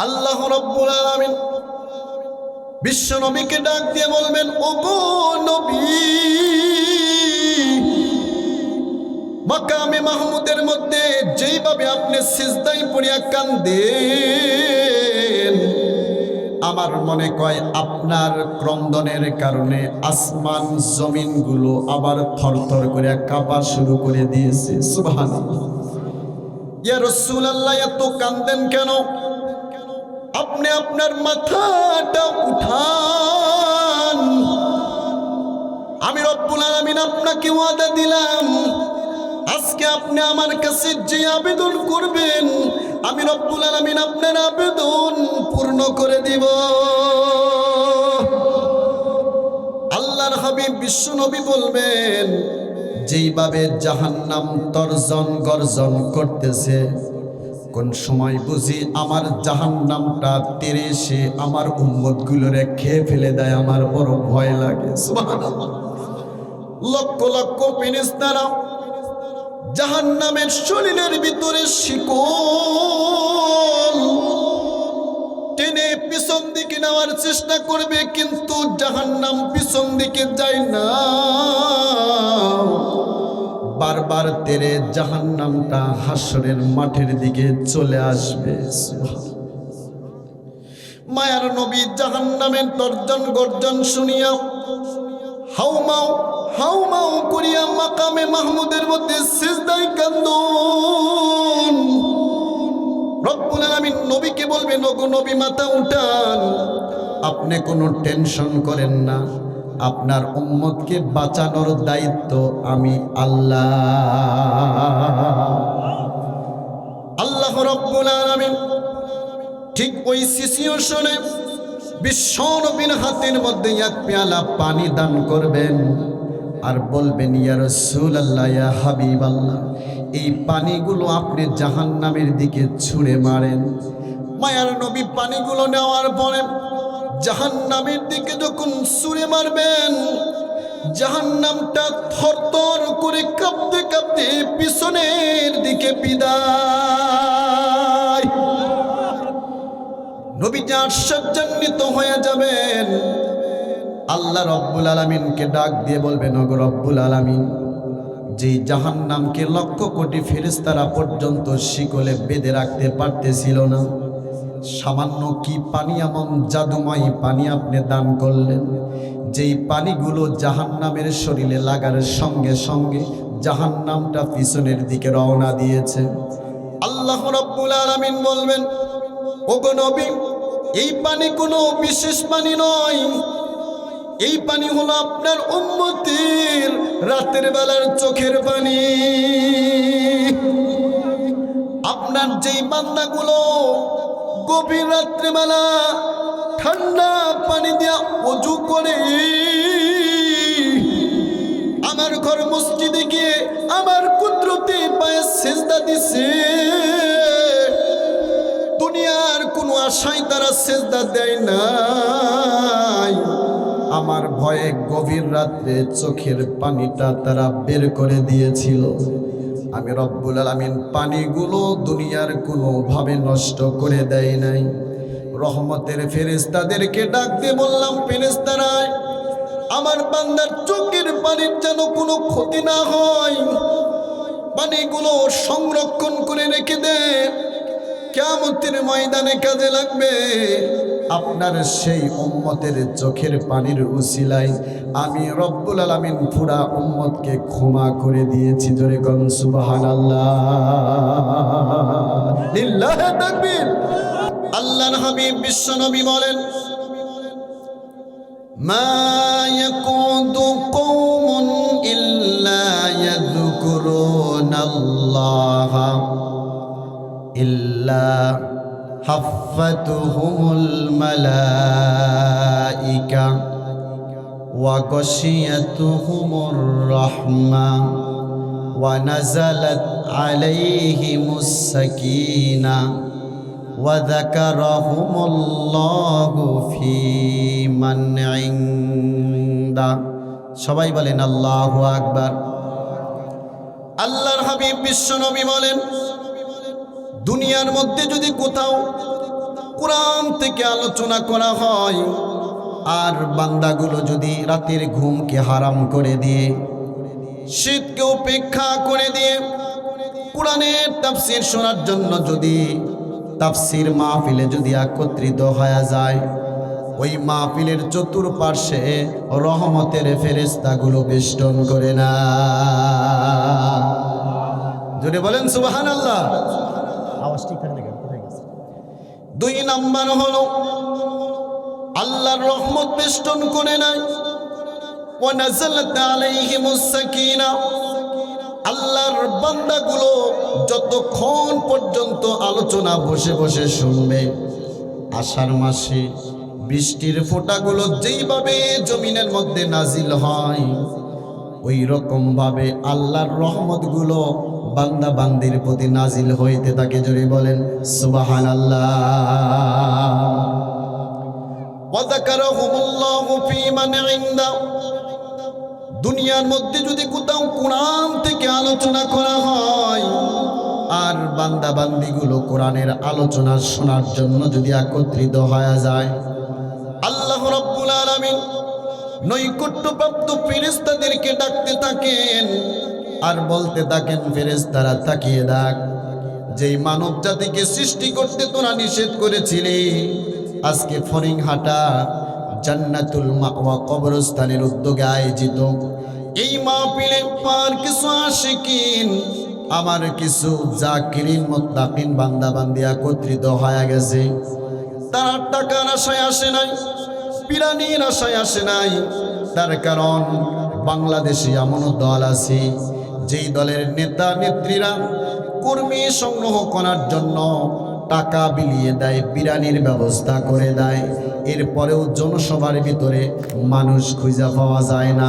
আল্লাহ রাব্বুল আলামিন বিশ্ব নবীকে ডাক দিয়ে বলবেন, ওগো নবী, মাকামে মাহমুদের মধ্যে যেইভাবে আপনি সিজদায় পড়িয়া কান্দেন, আমার মনে কয় আপনার ক্রন্দনের কারণে আসমান জমিনগুলো আবার থরথর করে কাঁপা শুরু করে দিয়েছে। সুবহানাল্লাহ। ইয়া রাসূলুল্লাহ, এত কান্দেন কেন? আপনি আপনার মাথাটা উঠান। আমি রব্বুল আলামিন আপনাকে ওয়াদা দিলাম, আজকে আপনি আমার কাছে যে আবেদন করবেন, আমি রব্বুল আলামিন আপনার আবেদন পূর্ণ করে দিব। আল্লাহর হাবিব বিশ্ব নবী বলবেন, যেইভাবে জাহান্নাম তর্জন গর্জন করতেছে, কোন সময় বুঝি আমার জাহান্নামটা তেরে এসে আমার উম্মতগুলোরে খেয়ে ফেলে দেয়, আমার বড় ভয় লাগে। সুবহানাল্লাহ। লক্ষ লক্ষ ফেরেশতারা জাহান্নামের শরীরের ভিতরে শিকল টেনে পিছন দিকে নেওয়ার চেষ্টা করবে, কিন্তু জাহান্নাম পিছন দিকে যায় না। বারবার তেরে জাহান্নামটা হাসরের মাঠের দিকে চলে আসবে। মায়ার নবী জাহান্নামের তর্জন গর্জন শুনিয়া হাউমাউ হাউমাউ করিয়া মাকামে মাহমুদের মধ্যে সিজদায় কান্দুন। রব্বুল আলামিন নবীকে বলবেন, ওগো নবী, মাথা উঠান, আপনি কোনো টেনশন করেন না, আপনার উম্মতকে বাঁচানোর দায়িত্ব আমি আল্লাহ। আল্লাহ রব্বুল আলামিন ঠিক ওই সিচুয়েশনে বিশ্ব নবীর হাতের মধ্যে এক পেয়ালা পানি দান করবেন আর বলবেন, ইয়া রাসূলুল্লাহ, ইয়া হাবিবাল্লাহ, এই পানিগুলো আপনি জাহান্নামের দিকে ছুঁড়ে মারেন। মায়ার নবী পানিগুলো নেওয়ার পরে জাহান্নামের দিকে যখন ছুঁড়ে মারবেন, জাহান্নামটা থরথর করে কাঁপতে কাঁপতে পিছনের দিকে বিদায়। নবীজি আশ্চর্যান্বিত হয়ে যাবেন। আল্লাহ রব্বুল আলামিনকে ডাক দিয়ে বলবেন, ওগো রব্বুল আলামিন, যেই জাহান্নামকে লক্ষ কোটি ফেরেশতারা পর্যন্ত শিকলে বেঁধে রাখতে পারতেছিল না, সামান্য কি পানি, এমন জাদুময় পানি আপনি দান করলেন, যেই পানিগুলো জাহান্নামের শরীরে লাগার সঙ্গে সঙ্গে জাহান্নামটা পিছনের দিকে রওনা দিয়েছে। আল্লাহ রাব্বুল আলামিন বলবেন, ওগো নবী, এই পানি কোনো বিশেষ পানি নয়, এই পানি হলো আপনার উম্মতের রাতের বেলার চোখের পানি। আপনার যেই বান্দাগুলো গভীর রাত্রিবেলা ঠান্ডা পানি দিয়া ওযু করে আমার ঘর মসজিদে গিয়ে আমার কুদরতি পায়ে সিজদা দিছে, দুনিয়ার কোনো আশায় তারা সিজদা দেয় নাই, আমার ভয়ে গভীর রাত্রে চোখের পানিটা তারা বের করে দিয়েছিল। আমি রব্বুল আলামিন পানিগুলো দুনিয়ার কোনোভাবে নষ্ট করে দেয় নাই। রহমতের ফেরেশতাদেরকে ডাক দিয়ে বললাম, ফেরেশতারা, আমার বান্দার চোখের পানির যেন কোনো ক্ষতি না হয়, পানিগুলো সংরক্ষণ করে রেখে দে, কিয়ামতের ময়দানে কাজে লাগবে। আপনার সেই উম্মতের চোখের পানির উসিলায় আমি রব্বুল আলামিন পুরা উম্মতকে ক্ষমা করে দিয়েছি। জোরে কোন সুবহানাল্লাহ, লিল্লাহি তাকবীর। আল্লাহর হাবিব বিশ্ব নবী বলেন, মা ইয়াকুদু কওমুন ইল্লা ইয়াযকুরুনাল্লাহা ইল্লা হাফাতুহুমুল মালাইকা ওয়া গাশিয়াতুহুমুর রাহমা ওয়া নাযালাত আলাইহিমুস সাকিনা ওয়া যাকারাহুমুল্লাহু ফি মান ইনদা। সবাই বলেন আল্লাহু আকবার। আল্লাহর হাবিব বিশ্ব নবী বলেন, দুনিয়ার মধ্যে যদি কোথাও কোরআন থেকে আলোচনা করা হয়, আর বান্দাগুলো যদি রাতের ঘুমকে হারাম করে দিয়ে, শীতকে উপেক্ষা করে দিয়ে কোরআনের তাফসীর শোনার জন্য যদি তাফসীর মাহফিলে যদি একত্রিত হয়ে যায়, ওই মাহফিলের চতুর্পার্শ্বে রহমতের ফেরেশতাগুলো বেষ্টন করে না। যদি বলেন সুবহানাল্লাহ। আওয়াজ ঠিক থাকে না, কোথায় গেছে? 2 নাম্বার হলো আল্লাহর রহমত বেষ্টন করে নাই। ওয়া নাযালাত আলাইহিমুস সাকিনা, আল্লাহর বান্দাগুলো যতক্ষণ পর্যন্ত আলোচনা বসে বসে শুনবে, আষাঢ় মাসে বৃষ্টির ফোঁটাগুলো যেইভাবে জমিনের মধ্যে নাজিল হয়, ওই রকম ভাবে আল্লাহর রহমতগুলো বান্দা বান্দির প্রতি নাজিল হইতে থাকে। জোরে বলেন সুবহানাল্লাহ। ওয়া যাকারাহুমুল্লাহু ফী মান ইনদা, দুনিয়ার মধ্যে যদি কোথাও কোরআন থেকে আলোচনা করা হয়, আর বান্দা বান্দিগুলো কোরআনের আলোচনা শোনার জন্য যদি একত্রিত হয়ে যায়, আল্লাহ রাব্বুল আলামিন নৈকট্যপ্রাপ্ত ফেরেশতাদেরকে ডাকতে থাকেন আর বলতে থাকেন, ফেরেশতারা তাকিয়ে দেখ, যেই মানব জাতিকে সৃষ্টি করতে তোরা নিষেধ করেছিলি, আজকে ফরিংহাটা জান্নাতুল মাওয়া কবরস্থানের উদ্যোগে আয়োজিত এই মাহফিলে পার কিছু আশিকিন, আমার কিছু জাকিরিন মুত্তাকিন বান্দা বান্দি একত্রিত হয়ে গেছে। তারা টাকার আশায় আসে নাই, পিরানির আশায় আসে নাই। তার কারণ বাংলাদেশে এমন দল আছে, যেই দলের নেতা নেত্রীরা কর্মী সংগ্রহ করার জন্য টাকা বিলিয়ে দেয়, বিরানির ব্যবস্থা করে দেয়, এরপরেও জনসভার ভিতরে মানুষ খুঁজে পাওয়া যায় না।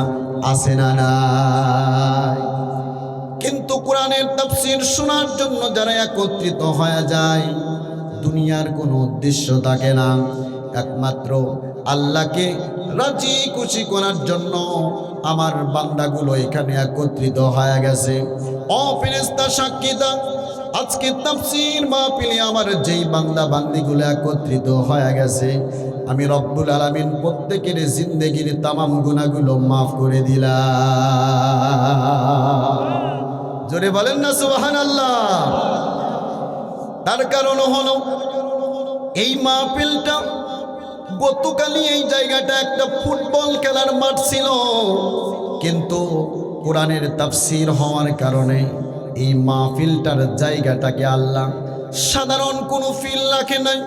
আছে না নাই? কিন্তু কোরআনের তাফসীর শোনার জন্য যারা একত্রিত হয়ে যায়, দুনিয়ার কোনো উদ্দেশ্য থাকে না, একমাত্র আল্লাহকে রাজি খুশি করার জন্য আমার বান্দাগুলো এখানে একত্রিত হয়ে গেছে। ও ফেরেশতা সাক্ষী দাও, আজকে তাফসীর মাহফিলে আমার যেই বান্দা বান্দিগুলো একত্রিত হয়ে গেছে, আমি রব্বুল আলামিন প্রত্যেকের জিন্দেগির তামাম গুনাহগুলো মাফ করে দিলাম। জোরে বলেন না সুবহানাল্লাহ। তার কারণ হলো এই মাহফিলটা গতকালই এই জায়গাটা একটা ফুটবল খেলার মাঠ ছিল, কিন্তু কোরআনের তাফসীর হওয়ার কারণে এই মাহফিলটার জায়গাটাকে আল্লাহ সাধারণ কোনো ফিল রাখে নাই,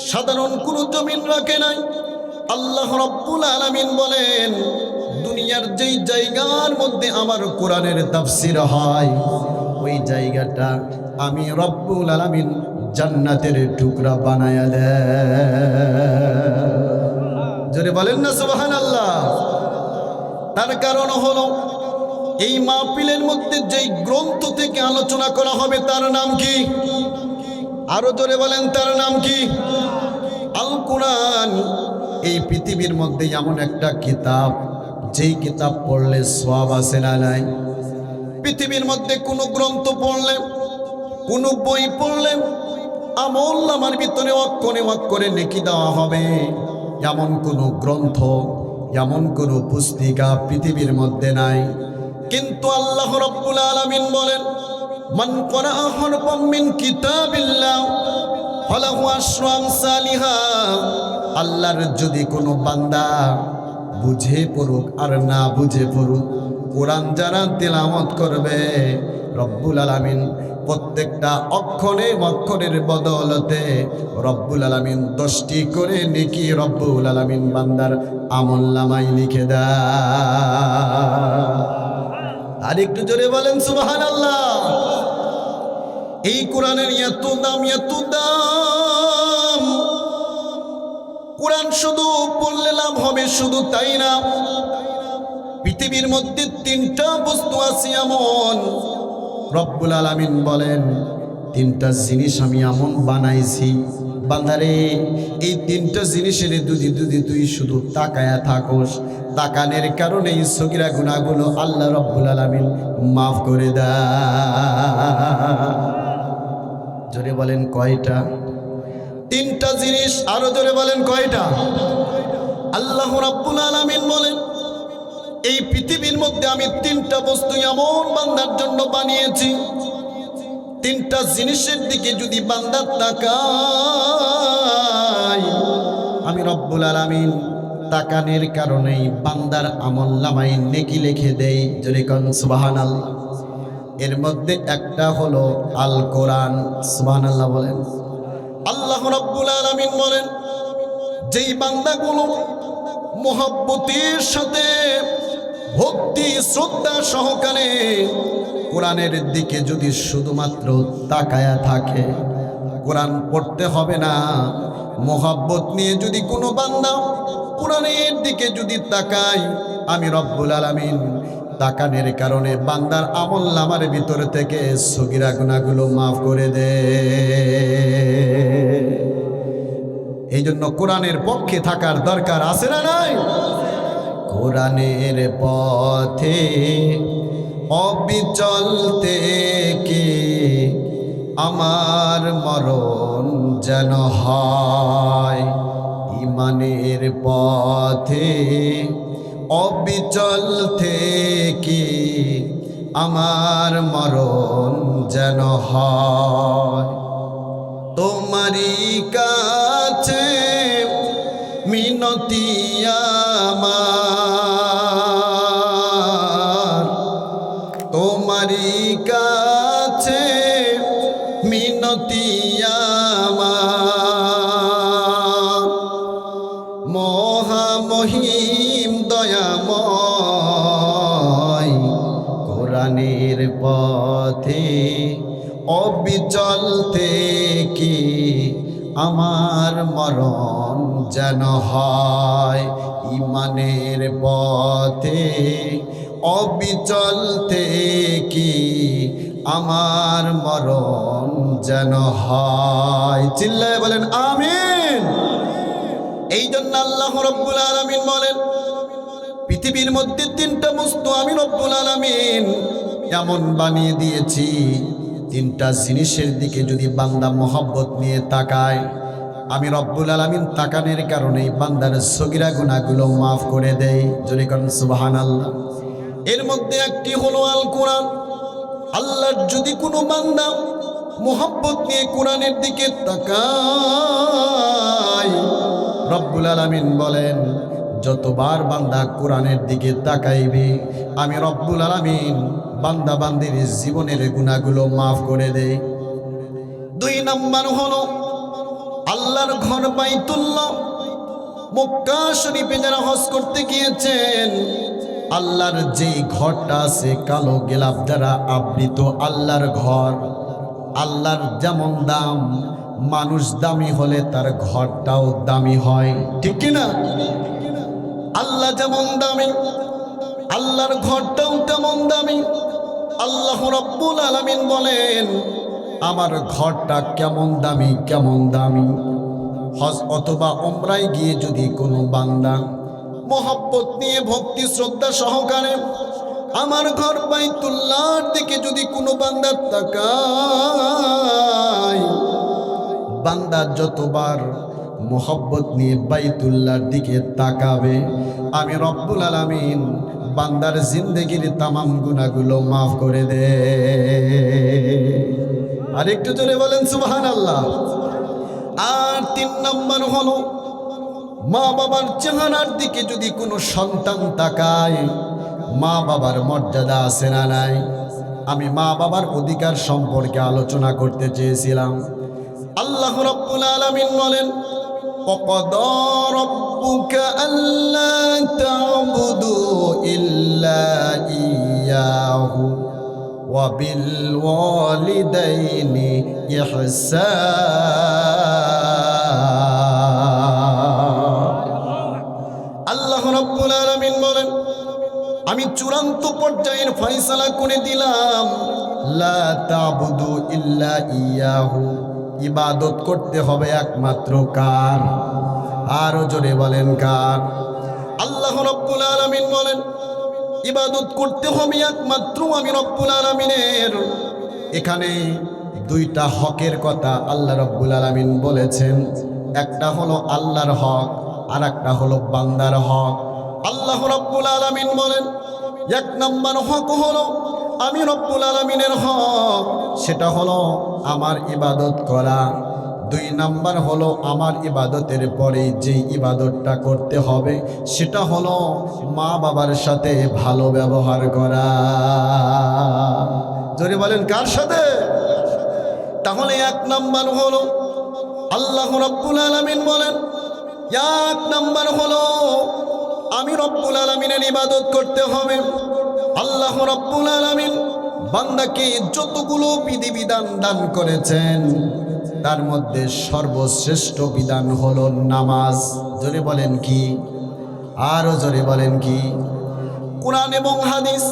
সাধারণ কোনো জমিন রাখে নাই। আল্লাহ রাব্বুল আলামিন বলেন, দুনিয়ার যেই জায়গার মধ্যে আমার কোরআনের তাফসীর হয়, ওই জায়গাটা আমি রব্বুল আলামিন জান্নাতের টুকরা বানায়া দেয়। জোরে বলেন না সুবহানাল্লাহ। তার কারণ হলো এই মাহফিলের মধ্যে যেই গ্রন্থ থেকে আলোচনা করা হবে তার নাম কি? আরো জোরে বলেন, তার নাম কি? আল কোরআন। এই পৃথিবীর মধ্যে এমন একটা কিতাব, যেই কিতাব পড়লে সওয়াব আছে না নাই? পৃথিবীর মধ্যে কোনো গ্রন্থ পড়লে, কোনো বই পড়লে আমল আমার ভিতরে অক্ষরে অক্ষরে নেকি দেওয়া হবে, এমন কোনো গ্রন্থ, এমন কোনো পুস্তিকা পৃথিবীর মধ্যে নাই। কিন্তু আল্লাহ রাব্বুল আলামিন বলেন, মান ক্বারাআ হারফাম মিন কিতাবিল্লাহ ফালাহু আশরু আমসালিহা। আল্লাহর যদি কোনো বান্দা বুঝে পড়ুক আর না বুঝে পড়ুক, কোরআন যারা তেলাওয়াত করবে, রব্বুল আলামিন প্রত্যেকটা অক্ষরে অক্ষরের বদলতে রব্বুল আলামিন 10টি করে নেকি রব্বুল আলামিন বান্দার আমলনামায় লিখে দেয়। আর একটু জোরে বলেন সুবহানাল্লাহ। এই কোরআনের এত দাম, এত দাম। কোরআন শুধু পড়লে লাভ হবে শুধু তাই না, পৃথিবীর মধ্যে 3টা বস্তু আছে এমন, রব্বুল আলামিন বলেন 3টা জিনিস আমি এমন বানাইছি বান্দারে, এই 3টা জিনিসের যদি তুই শুধু তাকায়া থাকোস, তাকানের কারণে এই সগীরা গুনাহগুলো আল্লাহ রব্বুল আলামিন মাফ করে দেয়। জোরে বলেন কয়টা? তিনটা জিনিস, আরো জোরে বলেন কয়টা? আল্লাহ রাব্বুল আলামিন বলেন এই পৃথিবীর মধ্যে আমি তিনটা বস্তু এমন বান্দার জন্য বানিয়েছি, তিনটা জিনিসের দিকে যদি বান্দা তাকায় আমি রব্বুল আলামিন তাকানের কারণেই বান্দার আমলনামায় নেকি লিখে দেই। জোরে কোন সুবহানাল্লাহ। এর মধ্যে একটা হলো আল কোরআন। সুবহানাল্লাহ বলেন। আল্লাহ রাব্বুল আলামিন বলেন যেই বান্দাগুলো মুহাব্বতের সাথে ভক্তি শ্রদ্ধা সহকারে কোরআনের দিকে যদি শুধুমাত্র তাকায়া থাকে, কোরআন পড়তে হবে না, মোহাব্বত নিয়ে যদি কোনো বান্দা কোরআনের দিকে যদি তাকায় আমি রব্বুল আলামিন তাকানের কারণে বান্দার আমলনামার ভিতর থেকে সগীরা গুনাহগুলো মাফ করে দে। এই জন্য কোরআনের পক্ষে থাকার দরকার আছে না নাই? কোরআনের পথে অবিচল থেকে আমার মরণ যেন হয়, ইমানের পথে অবিচল থেকে আমার মরণ যেন হয়। তোমারই কাছে মিনতি আমার, তোমারই কাছে মিনতি আমার, মহামহিম দয়াময় কোরআনের পথে অবিচল থেকে আমার মরণ যেন হয়, ইমানের পথে অবিচল থেকে আমার মরণ যেন হয়। চিল্লায় বলেন আমিন। এই জন্য আল্লাহ রাব্বুল আলামিন বলেন পৃথিবীর মধ্যে তিনটা বস্তু আমি রব্বুল আলামিন এমন বানিয়ে দিয়েছি, তিনটা জিনিসের দিকে যদি বান্দা মোহাব্বত নিয়ে তাকায় আমি রব্বুল আলামিন তাকানের কারণেই বান্দার সগীরা গুনাহগুলো মাফ করে দেই। জোরে কোন সুবহানাল্লাহ। এর মধ্যে একটি হলো আল কোরআন। আল্লাহর যদি কোনো বান্দা মোহাব্বত নিয়ে কোরআনের দিকে তাকায় রব্বুল আলামিন বলেন যতবার বান্দা কোরআনের দিকে তাকাইবে আমি রব্বুল আলামিন বান্দা বান্দির জীবনের গুনাহগুলো মাফ করে দেই। দুই নাম্বার হলো আল্লাহর ঘর বাইতুল্লাহ, মক্কা শরীফে যারা হজ করতে গিয়েছেন আল্লাহর যেই ঘরটা আছে কালো গেলাপ দ্বারা আবৃত আল্লাহর ঘর, আল্লাহর যেমন দাম মানুষ দামি হলে তার ঘরটাও দামি হয়, ঠিক কিনা? আল্লাহ যেমন দামি আল্লাহর ঘরটাও তেমন দামি। আল্লাহ রাব্বুল আলামিন বলেন আমার ঘরটা কেমন দামি কেমন দামি। হজ অথবা উমরায় গিয়ে যদি কোনো বান্দা মোহাব্বত নিয়ে ভক্তি শ্রদ্ধা সহকারে আমার ঘর বাইতুল্লাহর দিকে যদি কোনো বান্দা তাকায়, বান্দা যতবার মোহাব্বত নিয়ে বাইতুল্লাহর দিকে তাকাবে আমি রব্বুল আলামিন বান্দার জিন্দেগির তামাম গুনাহগুলো মাফ করে দে। আর একটু জোরে বলেন সুবহানাল্লাহ। আর তিন নম্বর হলো মা বাবার চেহারার দিকে যদি কোনো সন্তান তাকায়, মা বাবার মর্যাদা আছে না নাই? আমি মা বাবার অধিকার সম্পর্কে আলোচনা করতে চেয়েছিলাম। আল্লাহ রাব্বুল আলামিন বলেন وَقَضَى رَبُّكَ أَلَّا تَعْبُدُوا إِلَّا إِيَّاهُ وَبِالْوَالِدَيْنِ إِحْسَانًا। আল্লাহ রাব্বুল আলামিন বলেন আমি চূড়ান্ত পর্যায়ের ফয়সালা করে দিলাম লা তা'বুদু ইল্লা ইয়াহু, ইবাদত করতে হবে একমাত্র কার? আরো জোরে বলেন কার? আল্লাহ রাব্বুল আলামিন বলেন ইবাদত করতে হবে একমাত্র আমি রব্বুল আলামিনের। এখানে দুইটা হকের কথা আল্লাহ রাব্বুল আলামিন বলেছেন। একটা হলো আল্লাহর হক, আর একটা হলো বান্দার হক। আল্লাহ রাব্বুল আলামিন বলেন, এক নম্বর হক হলো আমি রব্বুল আলামিনের হক, সেটা হলো আমার ইবাদত করা। দুই নাম্বার হলো আমার ইবাদতের পরে যেই ইবাদতটা করতে হবে সেটা হলো মা বাবার সাথে ভালো ব্যবহার করা। জোরে বলেন কার সাথে? তাহলে এক নাম্বার হলো আল্লাহ রাব্বুল আলামিন বলেন, এক নাম্বার হলো আমি রব্বুল আলামিনের ইবাদত করতে হবে। আল্লাহ রাব্বুল আলামিন বান্দাকে যতগুলো বিধিবিধান দান করেছেন তার মধ্যে সর্বশ্রেষ্ঠ বিধান হলো নামাজ। জোরে বলেন কি? আরো জোরে বলেন কি? কোরআন এবং হাদিস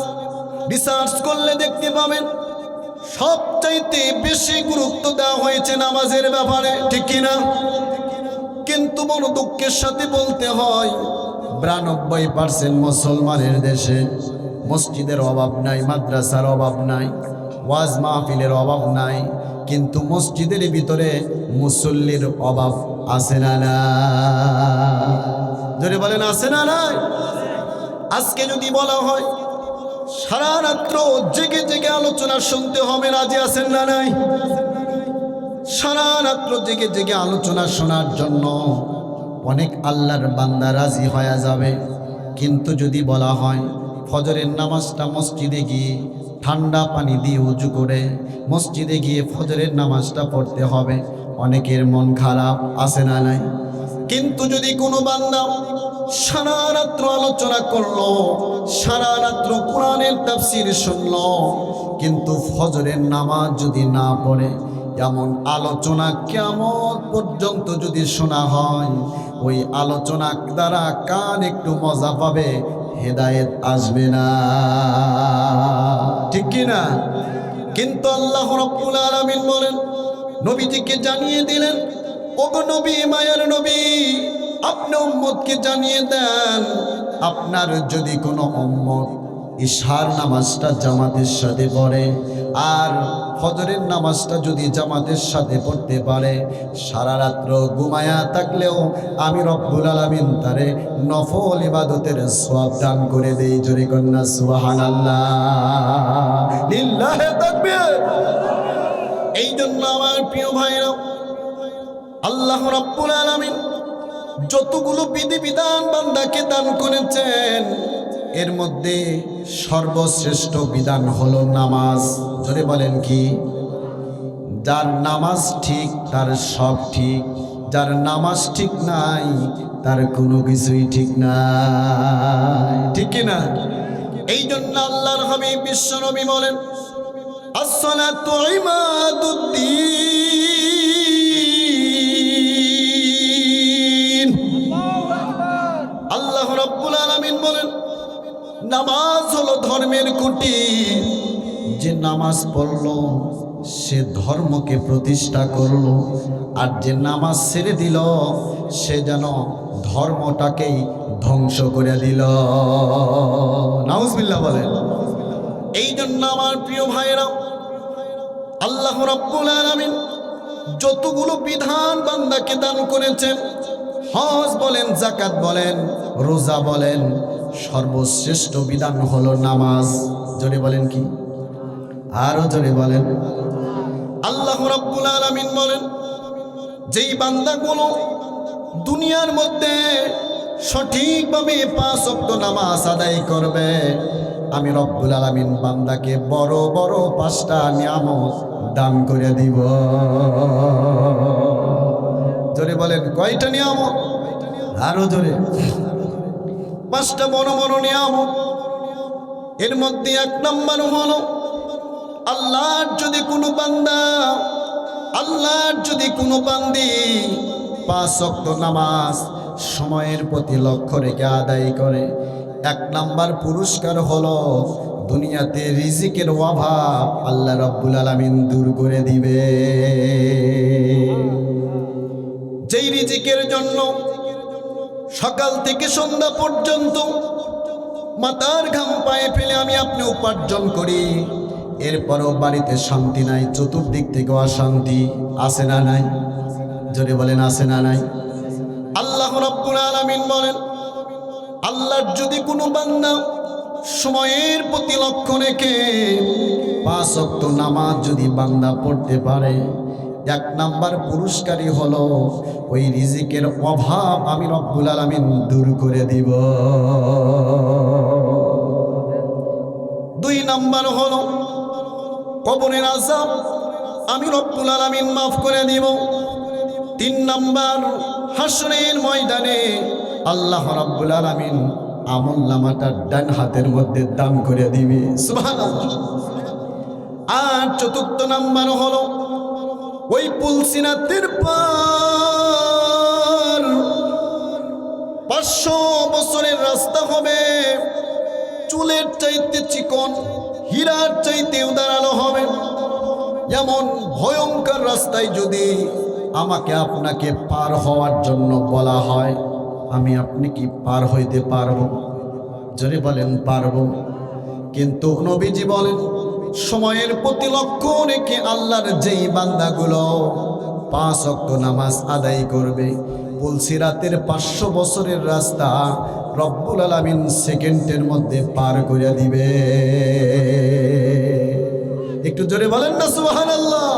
রিসার্চ করলে দেখতে পাবেন সবচাইতে বেশি গুরুত্ব দেওয়া হয়েছে নামাজের ব্যাপারে, ঠিক কিনা? কিন্তু বড় দুঃখের সাথে বলতে হয় 92% মুসলমানের দেশে মসজিদের অভাব নাই, মাদ্রাসার অভাব নাই, ওয়াজ মাহফিলের অভাব নাই, কিন্তু মসজিদের ভিতরে মুসল্লির অভাব আছে না না? জোরে বলেন আছে না নাই? আজকে যদি বলা হয় সারা রাত্র জেগে জেগে আলোচনা শুনতে হবে, রাজি আছেন না নাই? সারা রাত্র জেগে জেগে আলোচনা শোনার জন্য অনেক আল্লাহর বান্দা রাজি হয়ে যাবে। কিন্তু যদি বলা হয় ফজরের নামাজটা মসজিদে গিয়ে ঠান্ডা পানি দিয়ে উজু করে মসজিদে গিয়ে ফজরের নামাজটা পড়তে হবে, অনেকের মন খারাপ আছে না নাই? কিন্তু যদি কোনো বান্দা সারা রাত্র আলোচনা করলো, সারা রাত্র কোরআনের তাফসীর শুনলো, কিন্তু ফজরের নামাজ যদি না পড়ে, এমন আলোচনা কিয়ামত পর্যন্ত যদি শোনা হয়, ওই আলোচনা দ্বারা কান একটু মজা পাবে, হেদায়েত আসবে না, ঠিক কি না? কিন্তু আল্লাহ রাব্বুল আলামিন বলেন, নবীজিকে জানিয়ে দিলেন, ওগো নবী, মায়ার নবী, আপনি উম্মতকে জানিয়ে দেন, আপনার যদি কোনো উম্মত ইশার নামাজটা জামাতের সাথে পড়ে আর ফজরের নামাজটা যদি জামাতের সাথে পড়তে পারে, সারা রাত্র ঘুমায়া থাকলেও আমি রব্বুল আলামিন তারে নফল ইবাদতের সওয়াব দান করে দেই। জোরে কন্যা সুবহানাল্লাহ, লিল্লাহি তাকবীর। এই জন্য আমার প্রিয় ভাইরা, আল্লাহ রাব্বুল আলামিন যতগুলো বিধিবিধান বান্দাকে দান করেছেন, এর মধ্যে সর্বশ্রেষ্ঠ বিধান হলো নামাজ। জোরে বলেন কি? যার নামাজ ঠিক তার সব ঠিক, যার নামাজ ঠিক নাই তার কোনো কিছুই ঠিক নাই, ঠিক কি না? এই জন্য আল্লাহর হাবিব বিশ্বনবী বলেন, আসসালাতু ইমাদুদ্দিন। আল্লাহ রাব্বুল আলামিন বলেন, নামাজ হলো ধর্মের খুঁটি। যে নামাজ পড়লো সে ধর্মকে প্রতিষ্ঠা করলো, আর যে নামাজ ছেড়ে দিল সে যেন ধর্মটাকেই ধ্বংস করে দিল। নাউজুবিল্লাহ বলেন। এই জন্য আমার প্রিয় ভাইরা, আল্লাহ রাব্বুল আলামিন যতগুলো বিধান বান্দাকে দান করেছেন, হজ বলেন, যাকাত বলেন, রোজা বলেন, সর্বশ্রেষ্ঠ বিধান হলো নামাজ। জোরে বলেন কি? আরো জোরে বলেন। আল্লাহ রাব্বুল আলামিন বলেন, যেই বান্দাগুলো দুনিয়ার মধ্যে সঠিকভাবে 5 ওয়াক্ত নামাজ আদায় করবে, আমি রব্বুল আলামিন বান্দাকে বড় বড় 5টা নিয়ামত দান করে দিব। জোরে বলেন, কয়টা নিয়ামত? আরো জোরে। 5টা বড় বড় নিয়ামত। এর মধ্যে 1 নম্বর হলো, আল্লাহর যদি কোনো বান্দা, আল্লাহর যদি কোনো বান্দি 5 ওয়াক্ত নামাজ সময়ের প্রতি লক্ষ্য রেখে আদায় করে, 1 নম্বর পুরস্কার হলো দুনিয়াতে রিজিকের অভাব আল্লাহ রাব্বুল আলামিন দূর করে দিবে। যেই রিজিকের জন্য সকাল থেকে সন্ধ্যা পর্যন্ত মাথার ঘাম পায়ে ফেলে আমি আপনি উপার্জন করি, এরপরও বাড়িতে শান্তি নাই, চতুর্দিক থেকে অশান্তি। আছে না নাই? জোরে বলেন আছে না নাই? আল্লাহ রাব্বুল আলামিন বলেন, আল্লাহর যদি কোনো বান্দা সময়ের প্রতি লক্ষ্য রেখে 5 ওয়াক্ত নামাজ যদি বান্দা পড়তে পারে, 1 নাম্বার পুরস্কারই হলো ওই রিজিকের অভাব আমি রব্বুল আলামিন দূর করে দিব। 2 নাম্বার হলো কবরের আযাব আমি রব্বুল আলামিন মাফ করে দিব। 3 নাম্বার হাসরের ময়দানে আল্লাহ রাব্বুল আলামিন আমলনামাটা ডান হাতের মধ্যে দান করে দিবে। সুবহানাল্লাহ। আর 4র্থ নাম্বার হলো ওই পুলসিরাতের পার 500 বছরের রাস্তা হবে, চুলের চাইতে চিকন, হীরার চাইতে উদারালো হবে। এমন ভয়ঙ্কর রাস্তায় যদি আমাকে আপনাকে পার হওয়ার জন্য বলা হয়, আমি আপনি কি পার হইতে পারবো? জোরে বলেন পারবো। কিন্তু নবীজি বলেন, সময়ের প্রতি লক্ষ্য রেখে আল্লাহর যেই বান্দাগুলো 5 ওয়াক্ত নামাজ আদায় করবে, পুলসিরাতের 500 বছরের রাস্তা রব্বুল আলামিন সেকেন্ডের মধ্যে পার করে দিবে। একটু জোরে বলেন না সুবহানাল্লাহ।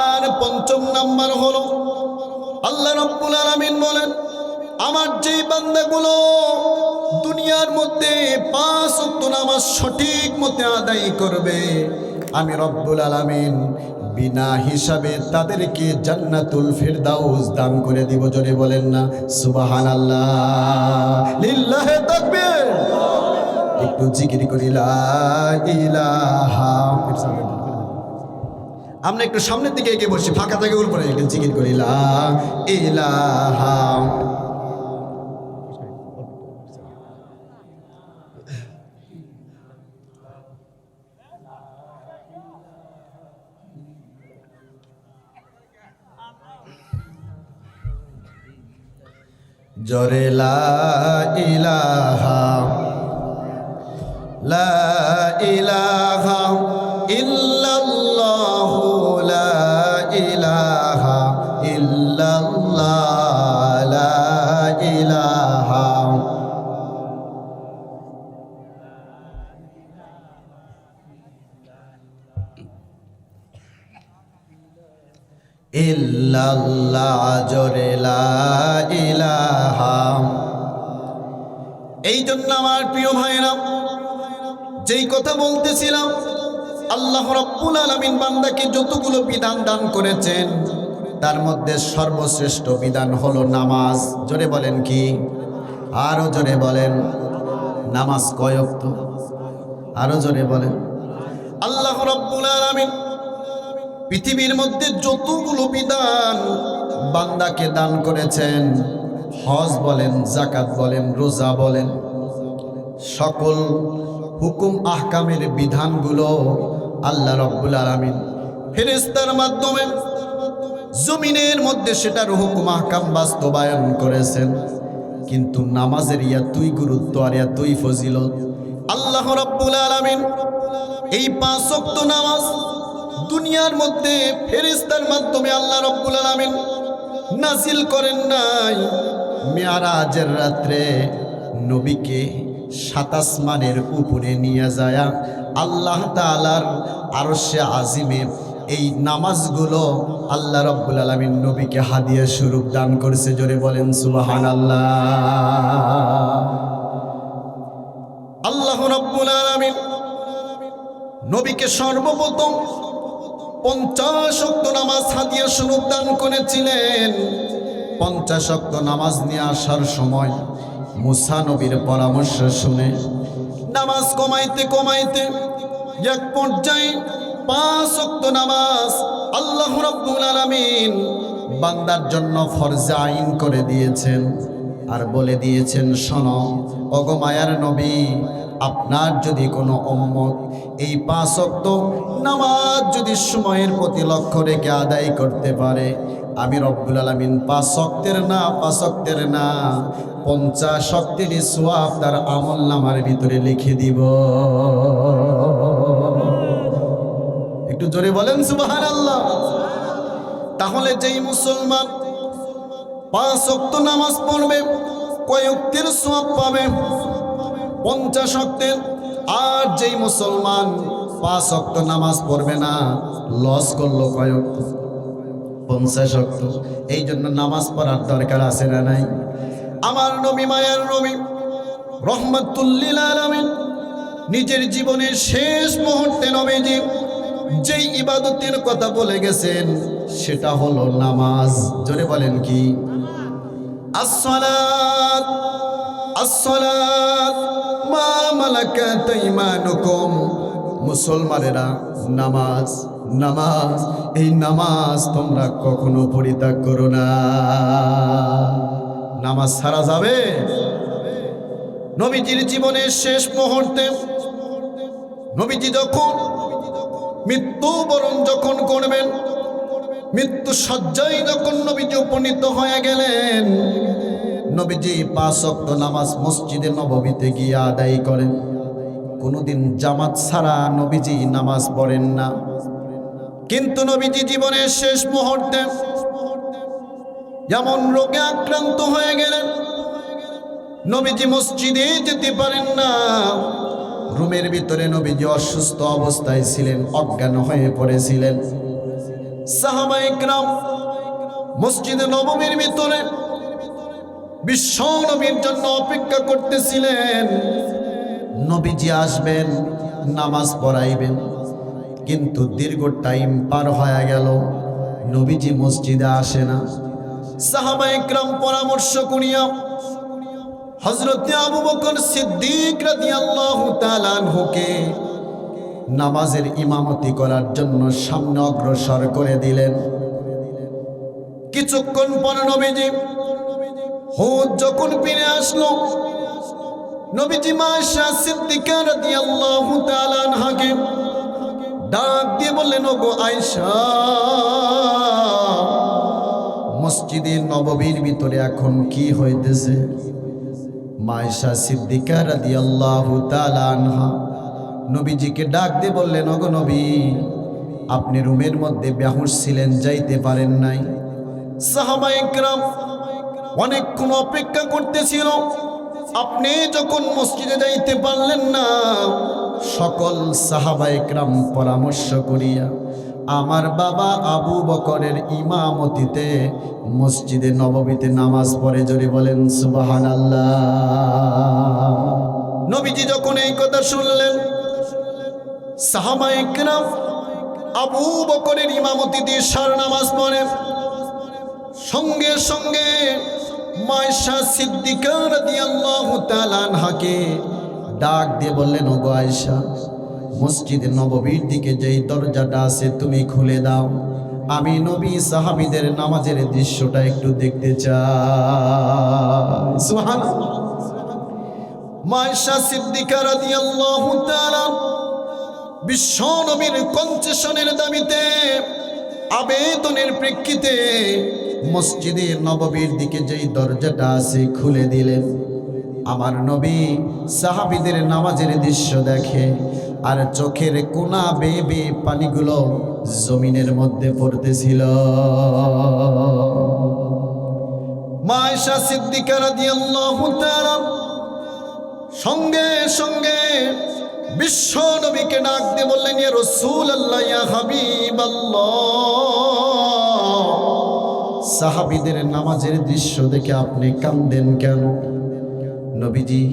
আর 5ম নাম্বার হলো আল্লাহ রাব্বুল আলামিন বলেন, আমার যেই বান্দাগুলো দুনিয়ার মধ্যে 5 ওয়াক্ত নামাজ সঠিক মতে আদায় করবে, আমি রব্বুল আলামিন বিনা হিসাবে তাদেরকে জান্নাতুল ফিরদাউস দান করে দিব। জোরে বলেন না সুবহানাল্লাহ। লিল্লাহি তাকবীর। একটু জিকির করি লা ইলাহা। আমরা একটু সামনের দিকে এগিয়ে বসি, ফাঁকা জায়গা উপরে একটু জিকির করি লা ইলাহা। জোরে লা ইলাহা, লা ইলাহা ইল্লাল্লাহু, লা ইলাহা ইল্লাল্লাহ, লা ইলাহা ইল্লাল্লাহ। জোরে লা ইলাহা। এই জন্য আমার প্রিয় ভাইরা, যেই কথা বলতেছিলাম, আল্লাহ রাব্বুল আলামিন বান্দাকে যতগুলো বিধান দান করেছেন, তার মধ্যে সর্বশ্রেষ্ঠ বিধান হলো নামাজ। জোরে বলেন কি? আরো জোরে বলেন। নামাজ কয় ওয়াক্ত? আরো জোরে বলেন। আল্লাহ রাব্বুল আলামিন পৃথিবীর মধ্যে যতগুলো বিধান বান্দাকে দান করেছেন, হজ বলেন, যাকাত বলেন, রোজা বলেন, সকল হুকুম আহকামের বিধানগুলো আল্লাহ রাব্বুল আলামিন ফেরেশতার মাধ্যমে জমিনের মধ্যে সেটার হুকুম আহকাম বাস্তবায়ন করেছেন। কিন্তু নামাজের এতই গুরুত্ব আর এতই ফজিলত, আল্লাহ রাব্বুল আলামিন এই 5 ওয়াক্ত নামাজ দুনিয়ার মধ্যে ফেরেশতার মাধ্যমে আল্লাহ রাব্বুল আলামিন নাজিল করেন নাই। মিরাজের রাত্রে নবীকে 7 আসমানের উপরে নিয়ে যায় আল্লাহ তাআলার আরশে আজিমে এই নামাজগুলো আল্লাহ রাব্বুল আলামিন নবীকে হাদিয়া স্বরূপ দান করেছে। জোরে বলেন সুবহানাল্লাহ। আল্লাহ রাব্বুল আলামিন নবীকে সর্বপ্রথম 50 ওয়াক্ত নামাজ হাদিয়া স্বরূপ দান করেছিলেন। 50 ওয়াক্ত নামাজ নিয়ে আসার সময় মুসা নবীর পরামর্শ শুনে নামাজ কমাইতে কমাইতে এক পর্যায়ে 5 ওয়াক্ত নামাজ আল্লাহ রাব্বুল আলামিন বান্দার জন্য ফরজ আইন করে দিয়েছেন। আর বলে দিয়েছেন, শোনো ওগো মায়ার নবী, আপনার যদি কোনো উম্মত এই 5 ওয়াক্ত নামাজ যদি সময়ের প্রতি লক্ষ্য রেখে আদায় করতে পারে, আমি রব্বুল আলামিন 5 ওয়াক্তের না 50 ওয়াক্তের সওয়াব তার আমলনামার ভিতরে লিখে দিব। একটু জোরে বলেন সুবহানাল্লাহ। তাহলে যেই মুসলমান 5 ওয়াক্ত নামাজ পড়বে কয় ওয়াক্তের সওয়াব পাবে? 50 ওয়াক্তের। আর যেই মুসলমান 5 ওয়াক্ত নামাজ পড়বে না, লস করলো কয় ওয়াক্ত? 50 ওয়াক্ত। এই জন্য নামাজ পড়ার দরকার আছে না নাই? আমার নবী, মায়ার নবী রহমাতুল লিল আলামিন নিজের জীবনের শেষ মুহূর্তে নবীজি যেই ইবাদতের কথা বলে গেছেন সেটা হলো নামাজ। জোরে বলেন কি? আসসালাত আসসালাত মা মালাকাত আইমানুকুম। মুসলমানেরা, নামাজ নামাজ, এই নামাজ তোমরা কখনো পরিত্যাগ করো না। নামাজ ছাড়া যাবে? নবীজির জীবনের শেষ মুহূর্তে নবীজি যখন মৃত্যুবরণ যখন করবেন, মৃত্যু শয্যায় যখন নবীজি উপনীত হয়ে গেলেন, নবীজি 5 ওয়াক্ত নামাজ মসজিদে নববীতে গিয়ে আদায় করেন। কোনোদিন জামাত ছাড়া নবীজি নামাজ পড়েন না। কিন্তু নবীজি জীবনের শেষ মুহূর্তে যেমন রোগে আক্রান্ত হয়ে গেলেন, নবীজি মসজিদে যেতে পারেন না। রুমের ভিতরে নবীজি অসুস্থ অবস্থায় ছিলেন, অজ্ঞান হয়ে পড়েছিলেন। সাহাবায়ে কেরাম মসজিদে নববীর ভিতরে বিশ্ব নবীর জন্য অপেক্ষা করতেছিলেন। নবীজি আসবেন, নামাজ পড়াইবেন। কিন্তু দীর্ঘ টাইম পার হয়ে গেল, নবীজি মসজিদে আসে না। সাহাবায়ে কেরাম পরামর্শ করিয়া হযরত আবু বকর সিদ্দিক রাদিয়াল্লাহু তাআলা আনহুকে নামাজের ইমামতি করার জন্য সামনে অগ্রসর করে দিলেন। কিছুক্ষণ পর নবীজি হুদ যখন ফিরে আসলো, নবীজি মা আয়েশা সিদ্দিকা রাদিয়াল্লাহু তাআলা আনহাকে ডাক দিয়ে বললেন, ওগো আয়েশা, মসজিদে নববীর ভিতরে এখন কি হইতেছে? মা আয়েশা সিদ্দিকা রাদিয়াল্লাহু তাআলা আনহা নবীজিকে ডাক দিয়ে বললেন, ওগো নবী, আপনি রুমের মধ্যে বেহুশ ছিলেন, যাইতে পারেন নাই। সাহাবায়ে কেরাম অনেকক্ষণ অপেক্ষা করতেছিল। আপনি যখন মসজিদে যাইতে পারলেন না, সকল সাহাবায়ে কেরাম পরামর্শ করিয়া আমার বাবা আবু বকরের ইমামতিতে মসজিদে নববীতে নামাজ পড়ে। জোরে বলেন সুবহানাল্লাহ। নবীজি যখন এই কথা শুনলেন, সাহাবায়ে কেরাম আবু বকরের ইমামতিতে ইশার নামাজ পড়ে। সঙ্গে সঙ্গে মা আয়েশা সিদ্দিকা রাদিয়াল্লাহু তাআলা আনহাকে ডাক দিয়ে বললেন, ওগো আয়েশা, মসজিদে নববীর দিকে যেই দরজাটা আছে তুমি খুলে দাও, আমি নবী সাহাবীদের নামাজের দৃশ্যটা একটু দেখতে চাই। সুবহানাল্লাহ। মা আয়েশা সিদ্দিকা রাদিয়াল্লাহু তাআলা বিশ্ব নবীর কনসেশনের দাবিতে, আবেদনের প্রেক্ষিতে মসজিদে নববীর দিকে যেই দরজাটা আছে খুলে দিলেন। আমার নবী সাহাবীদের নামাজের দৃশ্য দেখে, আর চোখের কোনা বেয়ে বেয়ে পানিগুলো জমিনের মধ্যে পড়তেছিল। মা আয়েশা সিদ্দিকা রাদিয়াল্লাহু তাআলা সঙ্গে সঙ্গে বিশ্ব নবীকে ডাক দিয়ে বললেন, ইয়া রাসূলুল্লাহ, ইয়া হাবিবাল্লাহ, সাহাবীদের নামাজের দৃশ্য দেখে আপনি কাঁদেন কেন? নবীজি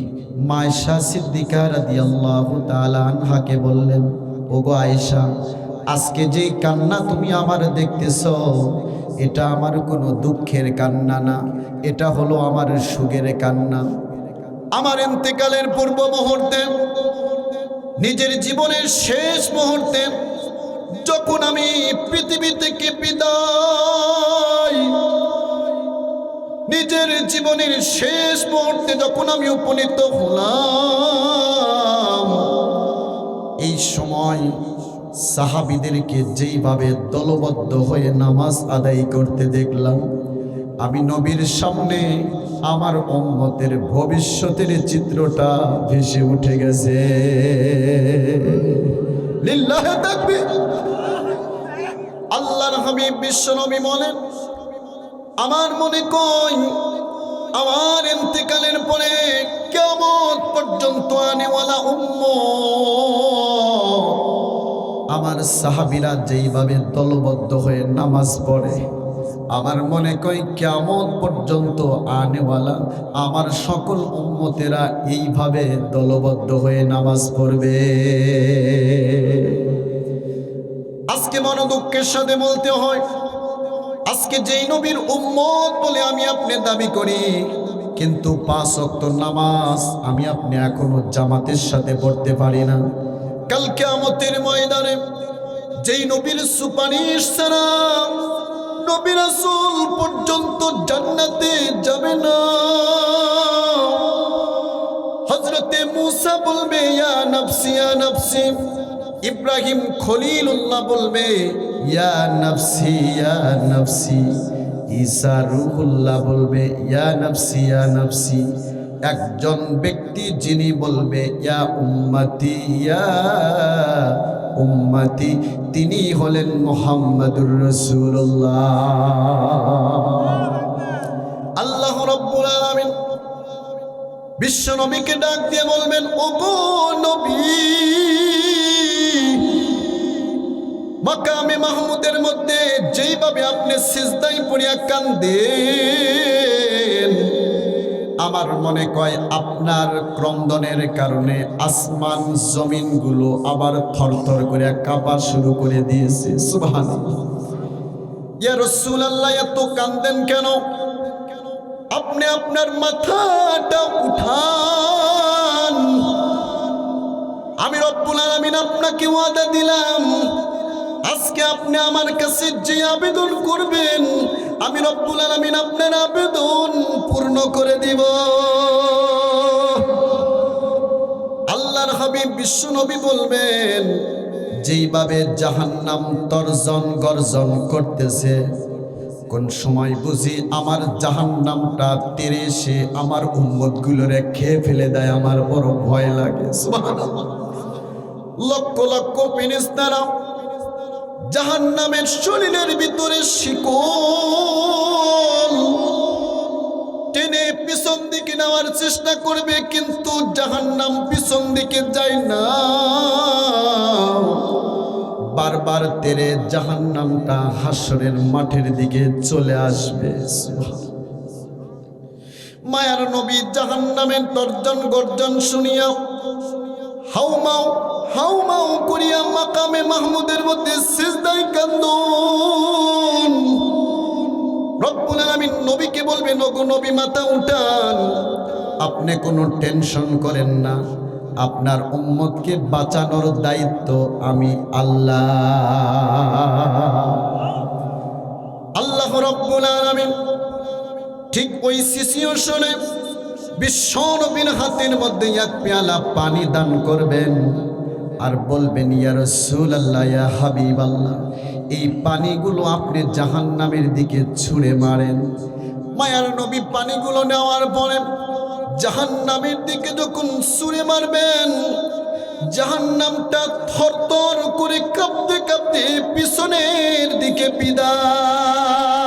মা আয়েশা সিদ্দিকা রাদিয়াল্লাহু তাআলা আনহাকে বললেন, ওগো আয়েশা, আজকে যে কান্না তুমি আমার দেখতেছো, এটা আমার কোনো দুঃখের কান্না না, এটা হলো আমার সুখের কান্না। আমার ইন্তেকালের পূর্ব মুহূর্তে, নিজের জীবনের শেষ মুহূর্তে, যখন আমি পৃথিবী থেকে বিদায়, নিজের জীবনের শেষ মুহূর্তে যখন আমি উপনীত হলাম, এই সময় সাহাবীদেরকে যেইভাবে দলবদ্ধ হয়ে নামাজ আদায় করতে দেখলাম, আমি নবীর সামনে আমার উম্মতের ভবিষ্যতের চিত্রটা ভেসে উঠে গেছে। লিল্লাহি তাকবীর। হাবিব বিশ্বনবী বলেন, আমার মনে কই আমার ইন্তেকালের পরে কিয়ামত পর্যন্ত আনেওয়ালা উম্মত আমার সাহাবীরা যেইভাবে দলবদ্ধ হয়ে নামাজ পড়ে, আমার মনে কই কিয়ামত পর্যন্ত আনেওয়ালা আমার সকল উম্মতেরা এইভাবে দলবদ্ধ হয়ে নামাজ পড়বে। আজকে বড় দুঃখের সাথে বলতে হয়, আজকে যেই নবীর উম্মত বলে আমি আপনি দাবি করি, কিন্তু 5 ওয়াক্ত নামাজ আমি আপনি এখনো জামাতের সাথে পড়তে পারি না। কাল কিয়ামতের ময়দানে যেই নবীর সুপারিশ ছাড়া নবী রাসূল পর্যন্ত জান্নাতে যাবে না, হযরতে মুসা বলবে ইয়া নফসি ইয়া নফসি, ইব্রাহিম খলিলুল্লাহ বলবে ইয়া নফসি ইয়া নফসি, ঈসা রূহুল্লাহ বলবে ইয়া নফসি ইয়া নফসি। একজন ব্যক্তি যিনি বলবে ইয়া উম্মতি ইয়া উম্মতি, তিনি হলেন মুহাম্মাদুর রাসূলুল্লাহ। আল্লাহ রাব্বুল আলামিন বিশ্ব নবীকে ডাক দিয়ে বলবেন, ওগো নবী, মাকামে মাহমুদের মধ্যে যেইভাবে আপনি সিজদায় পড়িয়া কান্দেন, আমার মনে কয় আপনার ক্রন্দনের কারণে আসমান জমিনগুলো আবার থরথর করে কাঁপা শুরু করে দিয়েছে। সুবহানাল্লাহ। ইয়া রাসূলুল্লাহ, এত কান্দেন কেন? আপনি আপনার মাথাটা উঠান। আমি রব্বুল আলামিন আপনাকে ওয়াদা দিলাম, আজকে আপনি আমার কাছে যে আবেদন করবেন আমি রব্বুল আলামিন আপনার আবেদন পূর্ণ করে দিব। আল্লাহর হাবিব বিশ্ব নবী বলবেন, যেইভাবে জাহান্নাম তর্জন গর্জন করতেছে, কোন সময় বুঝি আমার জাহান্নামটা তেরে এসে আমার উম্মতগুলোরে খেয়ে ফেলে দেয়, আমার বড় ভয় লাগে। সুবহানাল্লাহ। লক্ষ লক্ষ ফেরেশতারা জাহান্নামের শরীরের ভিতরে শিকল টেনে পিছন দিকে নেওয়ার চেষ্টা করবে, কিন্তু জাহান্নাম পিছন দিকে যায় না, বারবার তেরে জাহান্নামটা হাসরের মাঠের দিকে চলে আসবে। মায়ার নবী জাহান্নামের তর্জন গর্জন শুনিয়া হাউমাউ হাউমাউ করিয়া মাকামে মাহমুদের মধ্যে সিজদায় কান্দুন। রব্বুল আলামিন নবীকে বলবেন, ওগো নবী, মাথা উঠান, আপনি কোনো টেনশন করেন না, আপনার উম্মতকে বাঁচানোর দায়িত্ব আমি আল্লাহ। আল্লাহ রব্বুল আলামিন ঠিক ওই সিচুয়েশনে বিশ্ব নবীর হাতের মধ্যে এক পেয়ালা পানি দান করবেন আর বলবেন, ইয়া রাসূলুল্লাহ, ইয়া হাবিবাল্লাহ, এই পানিগুলো আপনি জাহান্নামের দিকে ছুঁড়ে মারেন। মায়ার নবী পানিগুলো নেওয়ার পরে জাহান্নামের দিকে যখন ছুঁড়ে মারবেন, জাহান্নামটা থরথর করে কাঁপতে কাঁপতে পিছনের দিকে বিদায়।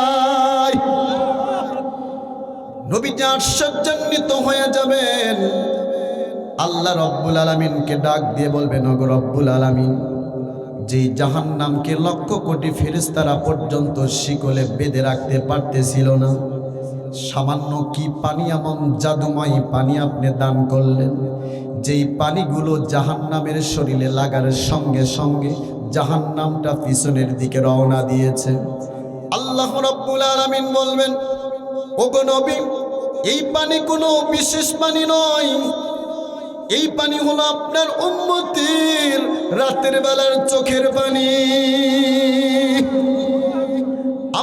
নবীজি আশ্চর্যান্বিত হয়ে যাবেন। আল্লাহ রব্বুল আলামিনকে ডাক দিয়ে বলবেন, ওগো রব্বুল আলামিন, যে জাহান্নামকে লক্ষ কোটি ফেরেশতারা পর্যন্ত শিকলে বেঁধে রাখতে পারতেছিল না, সামান্য কি পানি, এমন জাদুময় পানি আপনি দান করলেন, যেই পানিগুলো জাহান্নামের শরীরে লাগার সঙ্গে সঙ্গে জাহান্নামটা পিছনের দিকে রওনা দিয়েছে। আল্লাহ রাব্বুল আলামিন বলবেন, ওগো নবী, এই পানি কোনো বিশেষ পানি নয়, এই পানি হলো আপনার উম্মতের রাতের বেলার চোখের পানি।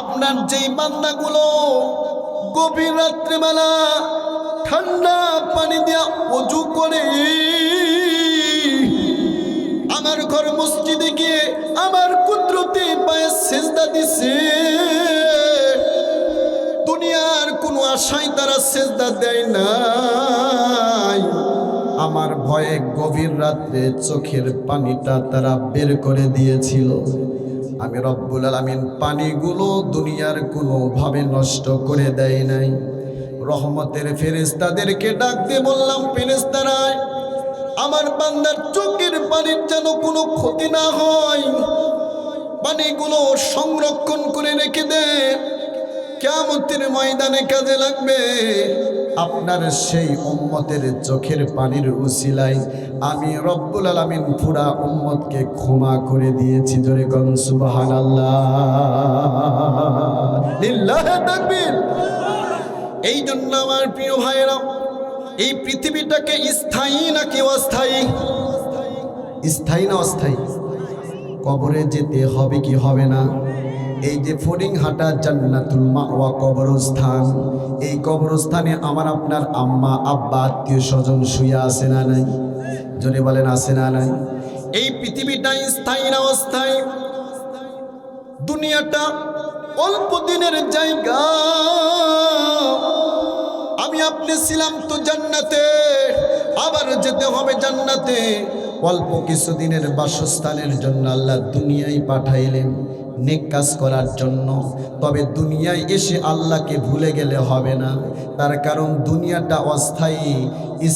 আপনার যেই বান্দাগুলো গভীর রাত্রেবেলা ঠান্ডা পানি দিয়া ওযু করে আমার ঘর মসজিদে গিয়ে আমার কুদরতে পায়ে সিজদা দিছে, দুনিয়ার কোনো আশায় তারা সিজদা দেয় নাই, আমার ভয়ে গভীর রাত্রে চোখের পানিটা তারা বের করে দিয়েছিল, আমি রব্বুল আলামিন পানিগুলো দুনিয়ার কোনো ভাবে নষ্ট করে দেয় নাই। রহমতের ফেরেশতাদেরকে ডাক দিয়ে বললাম, ফেরেশতারা আমার বান্দার চোখের পানির যেন কোনো ক্ষতি না হয়, পানিগুলো সংরক্ষণ করে রেখে দে, কিয়ামতের ময়দানে কাজে লাগবে। আপনার সেই উম্মতের চোখের পানির উসিলায় আমি রব্বুল আলামিন পুরা উম্মতকে ক্ষমা করে দিয়েছি। জোরে কোন সুবহানাল্লাহ, লিল্লাহি তাকবীর। এই জন্য আমার প্রিয় ভাইরা, এই পৃথিবীটাকে স্থায়ী নাকি অস্থায়ী? স্থায়ী না অস্থায়ী? কবরে যেতে হবে কি হবে না? এই যে ফড়িংহাটা জান্নাতুল মাওয়া কবরস্থান, এই কবরস্থানে আমার আপনার আম্মা আব্বা আত্মীয় স্বজন শুয়ে আছে না নাই? জোরে বলেন আছে না নাই? এই পৃথিবীটা স্থায়ী না অস্থায়ী? দুনিয়াটা অল্প দিনের জায়গা। আমি আপনি ছিলাম তো জান্নাতে, আবার যেতে হবে জান্নাতে। অল্প কিছুদিনের বাসস্থানের জন্য আল্লাহ দুনিয়ায় পাঠাইলেন নেক কাজ করার জন্য। তবে দুনিয়ায় এসে আল্লাহকে ভুলে গেলে হবে না, তার কারণ দুনিয়াটা অস্থায়ী,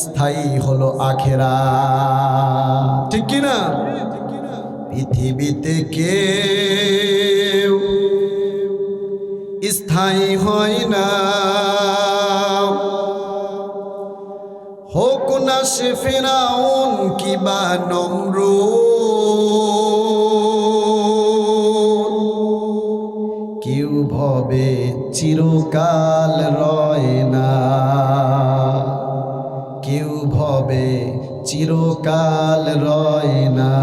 স্থায়ী হলো আখিরাত। ঠিক কি না? পৃথিবীতে কেউ স্থায়ী হয় না, হোক না সে ফিরআউন কিবা নমরুদ, কেউ ভবে চিরকাল রয় না, কেউ ভবে চিরকাল রয় না।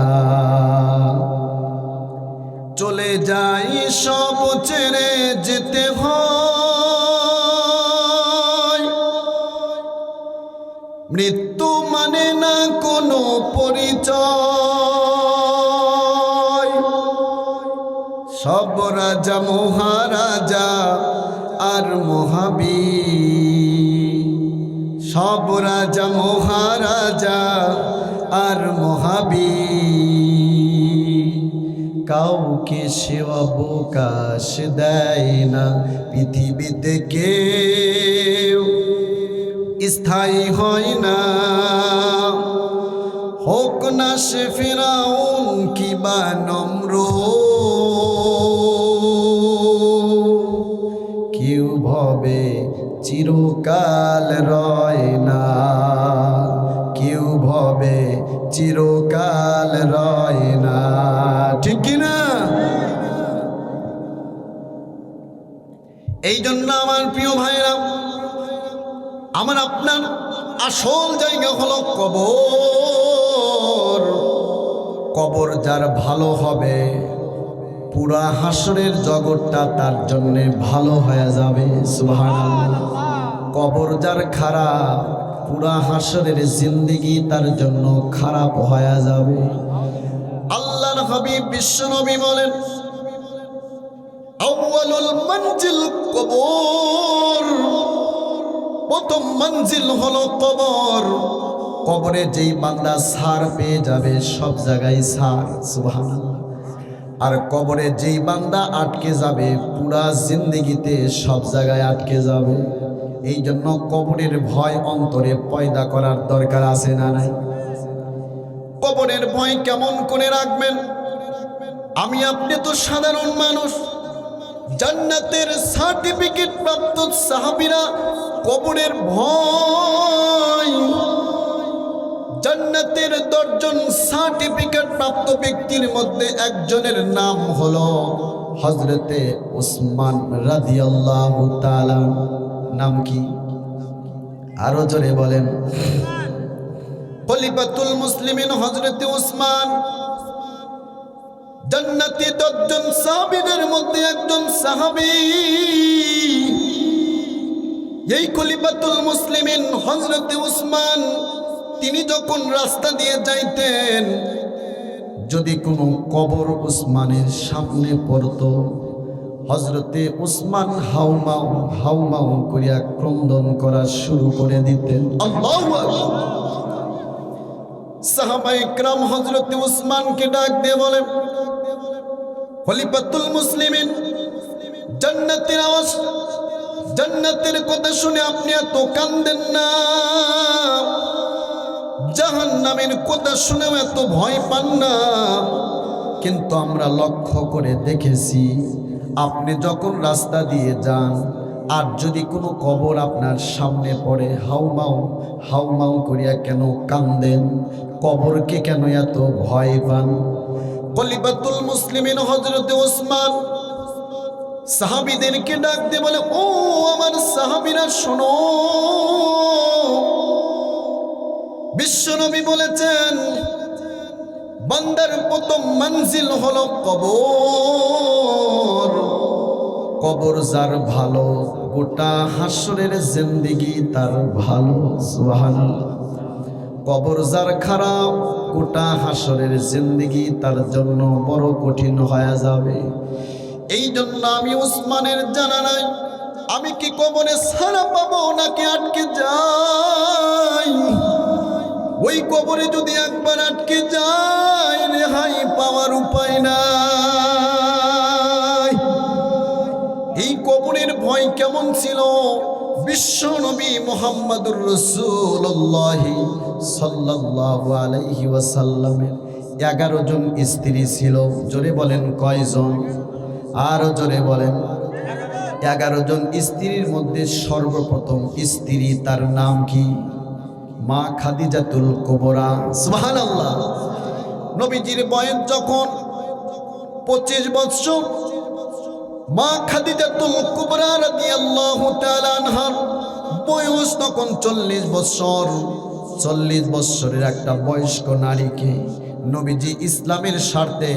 চলে যাই সব ছেড়ে যেতে হয়, মৃত্যু মানে না কোনো পরিচয়। সব রাজা মহারাজা আর মহাবীর, সব রাজা মহারাজা আর মহাবীর, কাউকে সে অবকাশ দেয় না। পৃথিবীতে কেউ স্থায়ী হয় না, হোক না সে ফিরআউন কিবা নমরুদ, কেউ ভবে চিরকাল রয় না, কেউ ভবে চিরকাল রয় না। ঠিক কিনা? এই জন্য আমার প্রিয় ভাইরা, আমার আপনার আসল জায়গা হলো কবর। কবর যার ভালো হবে, পুরা হাসরের জগৎটা তার জন্য ভালো হয়ে যাবে। সুবহানাল্লাহ। কবর যার খারাপ, পুরা হাসরের জিন্দেগি তার জন্য খারাপ হয়ে যাবে। আল্লাহর হাবিব বিশ্বনবী বলেন, আউয়ালুল মঞ্জিল কবর, প্রথম মঞ্জিল হলো কবর। কবরে যেই বান্দা ছাড় পেয়ে যাবে, সব জায়গায় ছাড়। সুবহানাল্লাহ। আর কবরে যেই বান্দা আটকে যাবে, পুরা জিন্দেগিতে সব জায়গায় আটকে যাবে। এই জন্য কবরের ভয় অন্তরে পয়দা করার দরকার আছে না নাই? কবরের ভয় কেমন করে রাখবেন? আমি আপনি তো সাধারণ মানুষ, জান্নাতের সার্টিফিকেট প্রাপ্ত সাহাবীরা কবরের ভয়, জান্নাতের 10 জন সার্টিফিকেট প্রাপ্ত ব্যক্তির মধ্যে একজনের নাম হলো হযরতে উসমান রাদিয়াল্লাহু তাআলা। নাম কি? আরো জোরে বলেন। খলিফাতুল মুসলিমিন হযরতে উসমান, জান্নাতি 10 জন সাহাবীদের মধ্যে একজন সাহাবী। এই খলিফাতুল মুসলিমিন হযরতে উসমান, তিনি যখন রাস্তা দিয়ে যাইতেন, যদি কোনো কবর উসমানের সামনে পড়তো, হযরতে উসমান হাউমাউ হাউমাউ করিয়া ক্রন্দন করা শুরু করে দিতেন। আল্লাহু আকবার। সাহাবায়ে কেরাম হযরতে উসমানকে ডাক দিয়ে বলেন, খলিফাতুল মুসলিমিন, জান্নাতের আওয়াজ, জান্নাতের কথা শুনে আপনি এত কান্দেন না, জাহান্নামের কথা শুনেও এত ভয় পান না। কিন্তু আমরা লক্ষ্য করে দেখেছি, আপনি যখন রাস্তা দিয়ে যান আর যদি কোনো কবর আপনার সামনে পড়ে, হাউমাউ হাউমাউ করিয়া কেন কান্দেন? কবরকে কেন এত ভয় পান? খলিফাতুল মুসলিমিন হযরতে ওসমান সাহাবীদেরকে ডাক দিয়ে বলে, ও আমার সাহাবীরা শোনো, বিশ্বনবী বলেছেন বান্দার প্রথম মঞ্জিল হলো কবর। কবর যার ভালো, গোটা হাসরের জিন্দেগি তার ভালো। সুবহানাল্লাহ। কবর যার খারাপ, গোটা হাসরের জিন্দেগি তার জন্য বড় কঠিন হয়ে যাবে। এই জন্য আমি উসমানের জানা নাই আমি কি কবরে ছাড়া পাবো নাকি আটকে যাই। ওই কবরে যদি একবার আটকে যায়, রেহাই পাওয়ার উপায় নাই। এই কবরের ভয় কেমন ছিল? বিশ্ব নবী মুহাম্মদুর রাসূলুল্লাহ সাল্লাল্লাহু আলাইহি ওয়াসাল্লামের 11 জন স্ত্রী ছিল। জোরে বলেন কয়জন? আরো জোরে বলেন। 11 জন স্ত্রীর মধ্যে সর্বপ্রথম স্ত্রী, তার নাম কি? মা খাদিজাতুল কুবরা। সুবহানাল্লাহ। নবীজির বয়স যখন 25 বছর, মা খাদিজাতুল কুবরা রাদিয়াল্লাহু তাআলা আনহার বয়স তখন 40 বছর। 40 বছরের একটা বয়স্ক নারীকে নবীজি ইসলামের স্বার্থে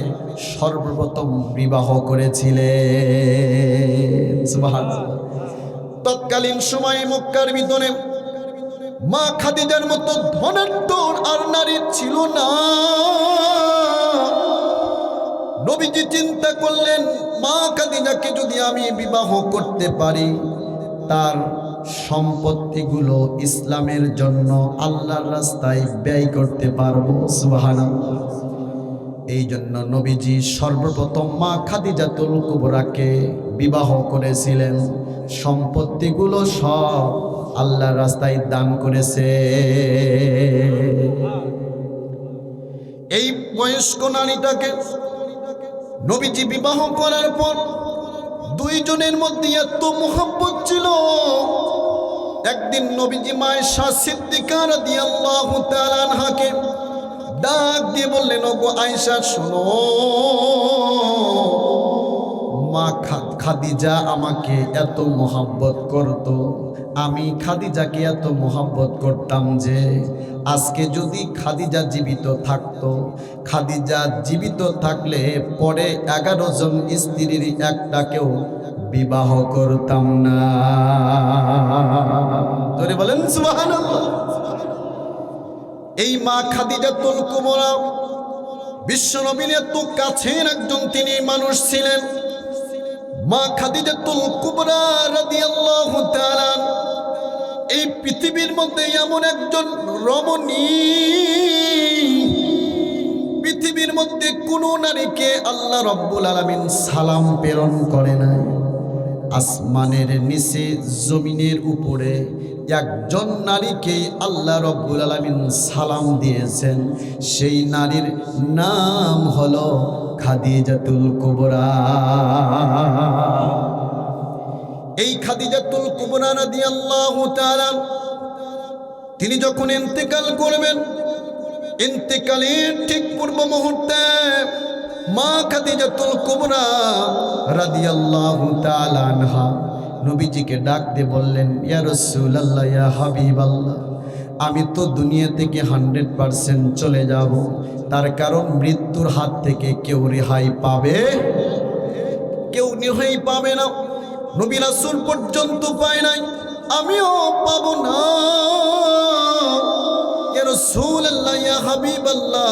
সর্বপ্রথম বিবাহ করেছিলেন। সুবহানাল্লাহ। তৎকালীন সময়ে মক্কার ভিতরে মা খাদিজার মতো ধনাঢ্য আর নারী ছিল না। নবীজি চিন্তা করলেন, মা খাদিজাকে যদি আমি বিবাহ করতে পারি, তার সম্পত্তিগুলো ইসলামের জন্য আল্লাহর রাস্তায় ব্যয় করতে পারবো। সুবহানাল্লাহ। এই জন্য নবীজি সর্বপ্রথম মা খাদিজাতুল কুবরাকে বিবাহ করেছিলেন। সম্পত্তিগুলো সব আল্লাহর রাস্তায় দান করেছে। এই বয়স্ক নারীটাকে নবীজি বিবাহ করার পর দুইজনের মধ্যে এত মোহাব্বত ছিল। একদিন নবীজি আয়েশা সিদ্দিকা রাদিয়াল্লাহু তাআলা আনহাকে ডাক দিয়ে বললেন, ওগো আয়েশা শোনো, মা খাদিজা আমাকে এত মোহাব্বত করত, আমি খাদিজাকে এত মোহাব্বত করতাম যে আজকে যদি খাদিজা জীবিত থাকতো, খাদিজা জীবিত থাকলে পরে 11 জন স্ত্রীর একটাকেও বিবাহ করতাম না। তোরে বলেন সুবহানাল্লাহ। এই মা খাদিজাতুল কুবরা বিশ্বনবীর এত কাছের একজন তিনি মানুষ ছিলেন। মা খাদিজাতুল কুবরা রাদিয়াল্লাহু তাআলা এই পৃথিবীর মধ্যে এমন একজন রমণী, পৃথিবীর মধ্যে কোনো নারীকে আল্লাহ রাব্বুল আলামিন সালাম প্রেরণ করে নাই। আসমানের নিচে জমিনের উপরে একজন নারীকে আল্লাহ রাব্বুল আলামিন সালাম দিয়েছেন। সেই নারীর নাম হলো খাদিজাতুল কুবরা। এই খাদিজাতুল কুবরা রাদিয়াল্লাহু তাআলা তিনি যখন ইন্তেকাল করবেন, ইন্তেকালের ঠিক পূর্ব মুহূর্তে মা খাদিজাতুল কুবরা রাদিয়াল্লাহু তাআলা আনহা নবীজিকে ডাক দিয়ে বললেন, ইয়া রাসূলুল্লাহ, ইয়া হাবিবাল্লাহ, আমি তো দুনিয়া থেকে 100% চলে যাব, তার কারণ মৃত্যুর হাত থেকে কেউ রেহাই পাবে? কেউ রেহাই পাবে না। নবী রাসূল পর্যন্ত পায় নাই, আমিও পাবো না। ইয়া রাসূলুল্লাহ, ইয়া হাবিবাল্লাহ,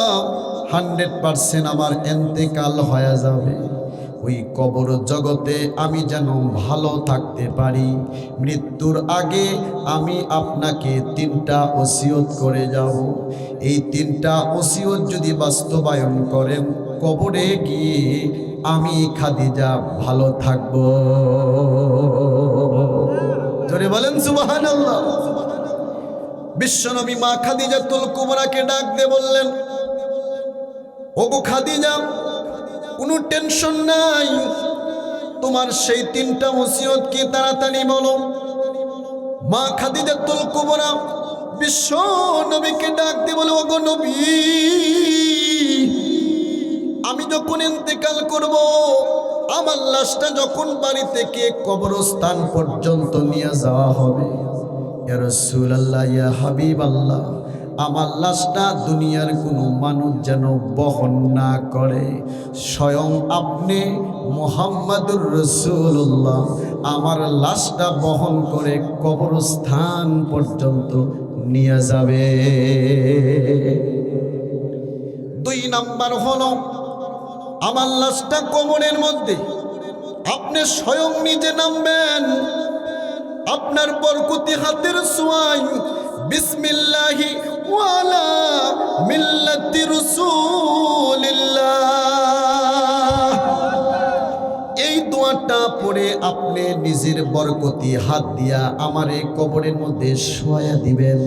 100% আমার ইন্তেকাল হয়ে যাবে। ওই কবর জগতে আমি যেন ভালো থাকতে পারি, মৃত্যুর আগে আমি আপনাকে 3টা ওসিয়ত করে যাব। এই 3টা ওসিয়ত যদি বাস্তবায়ন করেন, কবরে গিয়ে আমি খাদিজা ভালো থাকব। জোরে বলেন সুবহানাল্লাহ। বিশ্বনবী মা খাদিজাতুল কুবরাকে ডাক দিয়ে বললেন, ওগো খাদিজা, কোনো টেনশন নাই, তোমার সেই 3টা ওসিয়ত কি তাড়াতাড়ি বলো। মা খাদিজাতুল কুবরা বিশ্ব নবীকে ডাক দিয়ে বলে, ওগো নবী, আমি যখন ইন্তেকাল করব, আমার লাশটা যখন বাড়ি থেকে কবরস্থান পর্যন্ত নিয়ে যাওয়া হবে, ইয়া রাসূলুল্লাহ, ইয়া হাবিবাল্লাহ, আমার লাশটা দুনিয়ার কোনো মানুষ যেন বহন না করে, স্বয়ং আপনি মুহাম্মাদুর রাসূলুল্লাহ আমার লাশটা বহন করে কবরস্থান পর্যন্ত নিয়ে যাবে। 2 নাম্বার হলো, আমার লাশটা কবরের মধ্যে আপনি স্বয়ং নিজে নামবেন, আপনার বরকতি হাতের ছোঁয়ায় বিসমিল্লাহি ওয়ালা মিল্লাতি রাসূলিল্লাহ এই দোয়াটা পড়ে আপনি নিজের বরকতি হাত দিয়া আমার এই কবরের মধ্যে শোয়া দিবেন।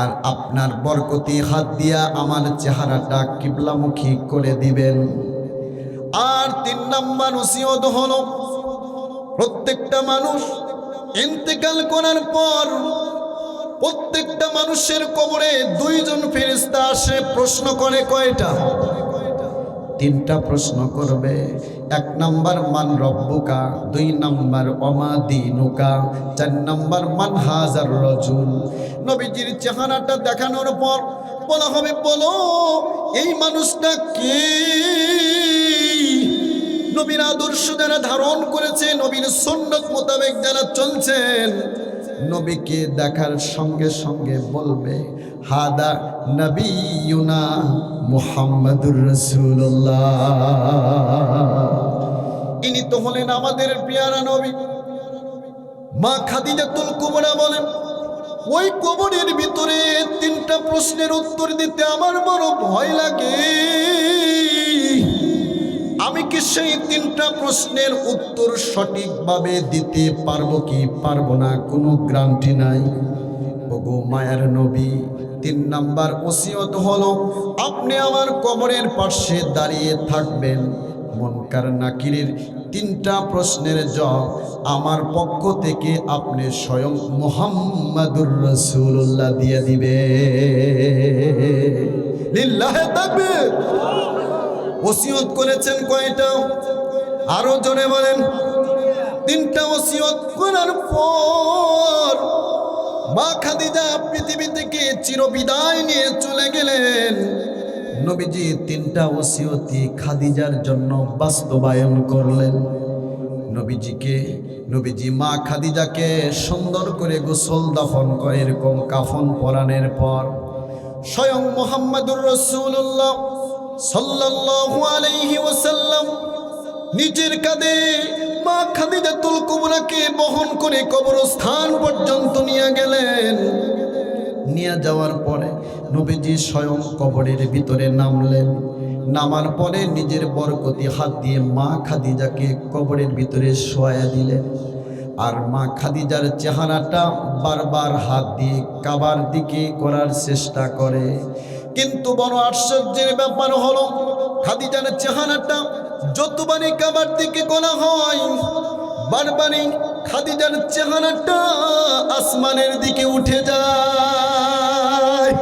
আর আপনার বরকতি হাত দিয়া আমার চেহারাটা কিবলামুখী করে দিবেন। আর 3 নাম্বার ওসিয়ত হলো, প্রত্যেকটা মানুষ ইন্তেকাল করার পর প্রত্যেকটা মানুষের কবরে 2 জন ফেরেশতা আসে, প্রশ্ন করে কয়টা? 3টা প্রশ্ন করবে। 1 নাম্বার মান রব্বুকা, 2 নাম্বার ওমা দীনুকা, 4 নাম্বার মান হাজার রাজুল। নবীজির চেহারাটা দেখানোর পর বলা হবে, বলো এই মানুষটা কে? নবীর আদর্শ যারা ধারণ করেছে, নবীর সুন্নত মোতাবেক যারা চলছেন, নবীকে দেখার সঙ্গে সঙ্গে বলবে, হাদা নবিয়ুনা মুহাম্মাদুর রাসূলুল্লাহ, ইনি তো হলেন আমাদের পেয়ারা নবী। মা খাদিজাতুল কুবরা বলেন, ওই কবরের ভিতরে 3টা প্রশ্নের উত্তর দিতে আমার বড় ভয় লাগে। আমি কি সেই 3টা প্রশ্নের উত্তর সঠিকভাবে দিতে পারবো কি পারবো না, কোনো গ্যারান্টি নাই। ওগো মায়ার নবী, 3 নাম্বার ওসিয়ত হলো, আপনি আমার কবরের পাশে দাঁড়িয়ে থাকবেন। মুনকার নাকিরের 3টা প্রশ্নের জবাব আমার পক্ষ থেকে আপনি স্বয়ং মুহাম্মাদুর রাসূলুল্লাহ দিয়ে দিবে। লিল্লাহি তাকবীর। ওসিয়ত করেছেন কয়টা? আরো জোরে বলেন। 3টা ওসিয়ত করার পর মা খাদিজা পৃথিবী থেকে চিরবিদায় নিয়ে চলে গেলেন। নবীজি 3টা ওসিয়তি খাদিজার জন্য বাস্তবায়ন করলেন। নবীজি মা খাদিজাকে সুন্দর করে গোসল দাফন করে এরকম কাফন পরানের পর স্বয়ং মুহাম্মাদুর রাসূলুল্লাহ সাল্লাল্লাহু আলাইহি ওয়াসাল্লাম নিজের কাঁধে মা খাদিজাতুল কুবরাকে বহন করে কবরস্থান পর্যন্ত নিয়ে গেলেন। নিয়ে যাওয়ার পরে নবীজি স্বয়ং কবরের ভিতরে নামলেন। নামার পরে নিজের বরকতি হাত দিয়ে মা খাদিজাকে কবরের ভিতরে শোয়া দিলেন। আর মা খাদিজার চেহারাটা বারবার হাত দিয়ে কাবার দিকে করার চেষ্টা করে, কিন্তু বড় আশ্চর্যের ব্যাপার হলো খাদিজার চেহারাটা যতবারই কাবার দিকে করা হয়, বারবারই খাদিজার চেহারাটা আসমানের দিকে উঠে যায়।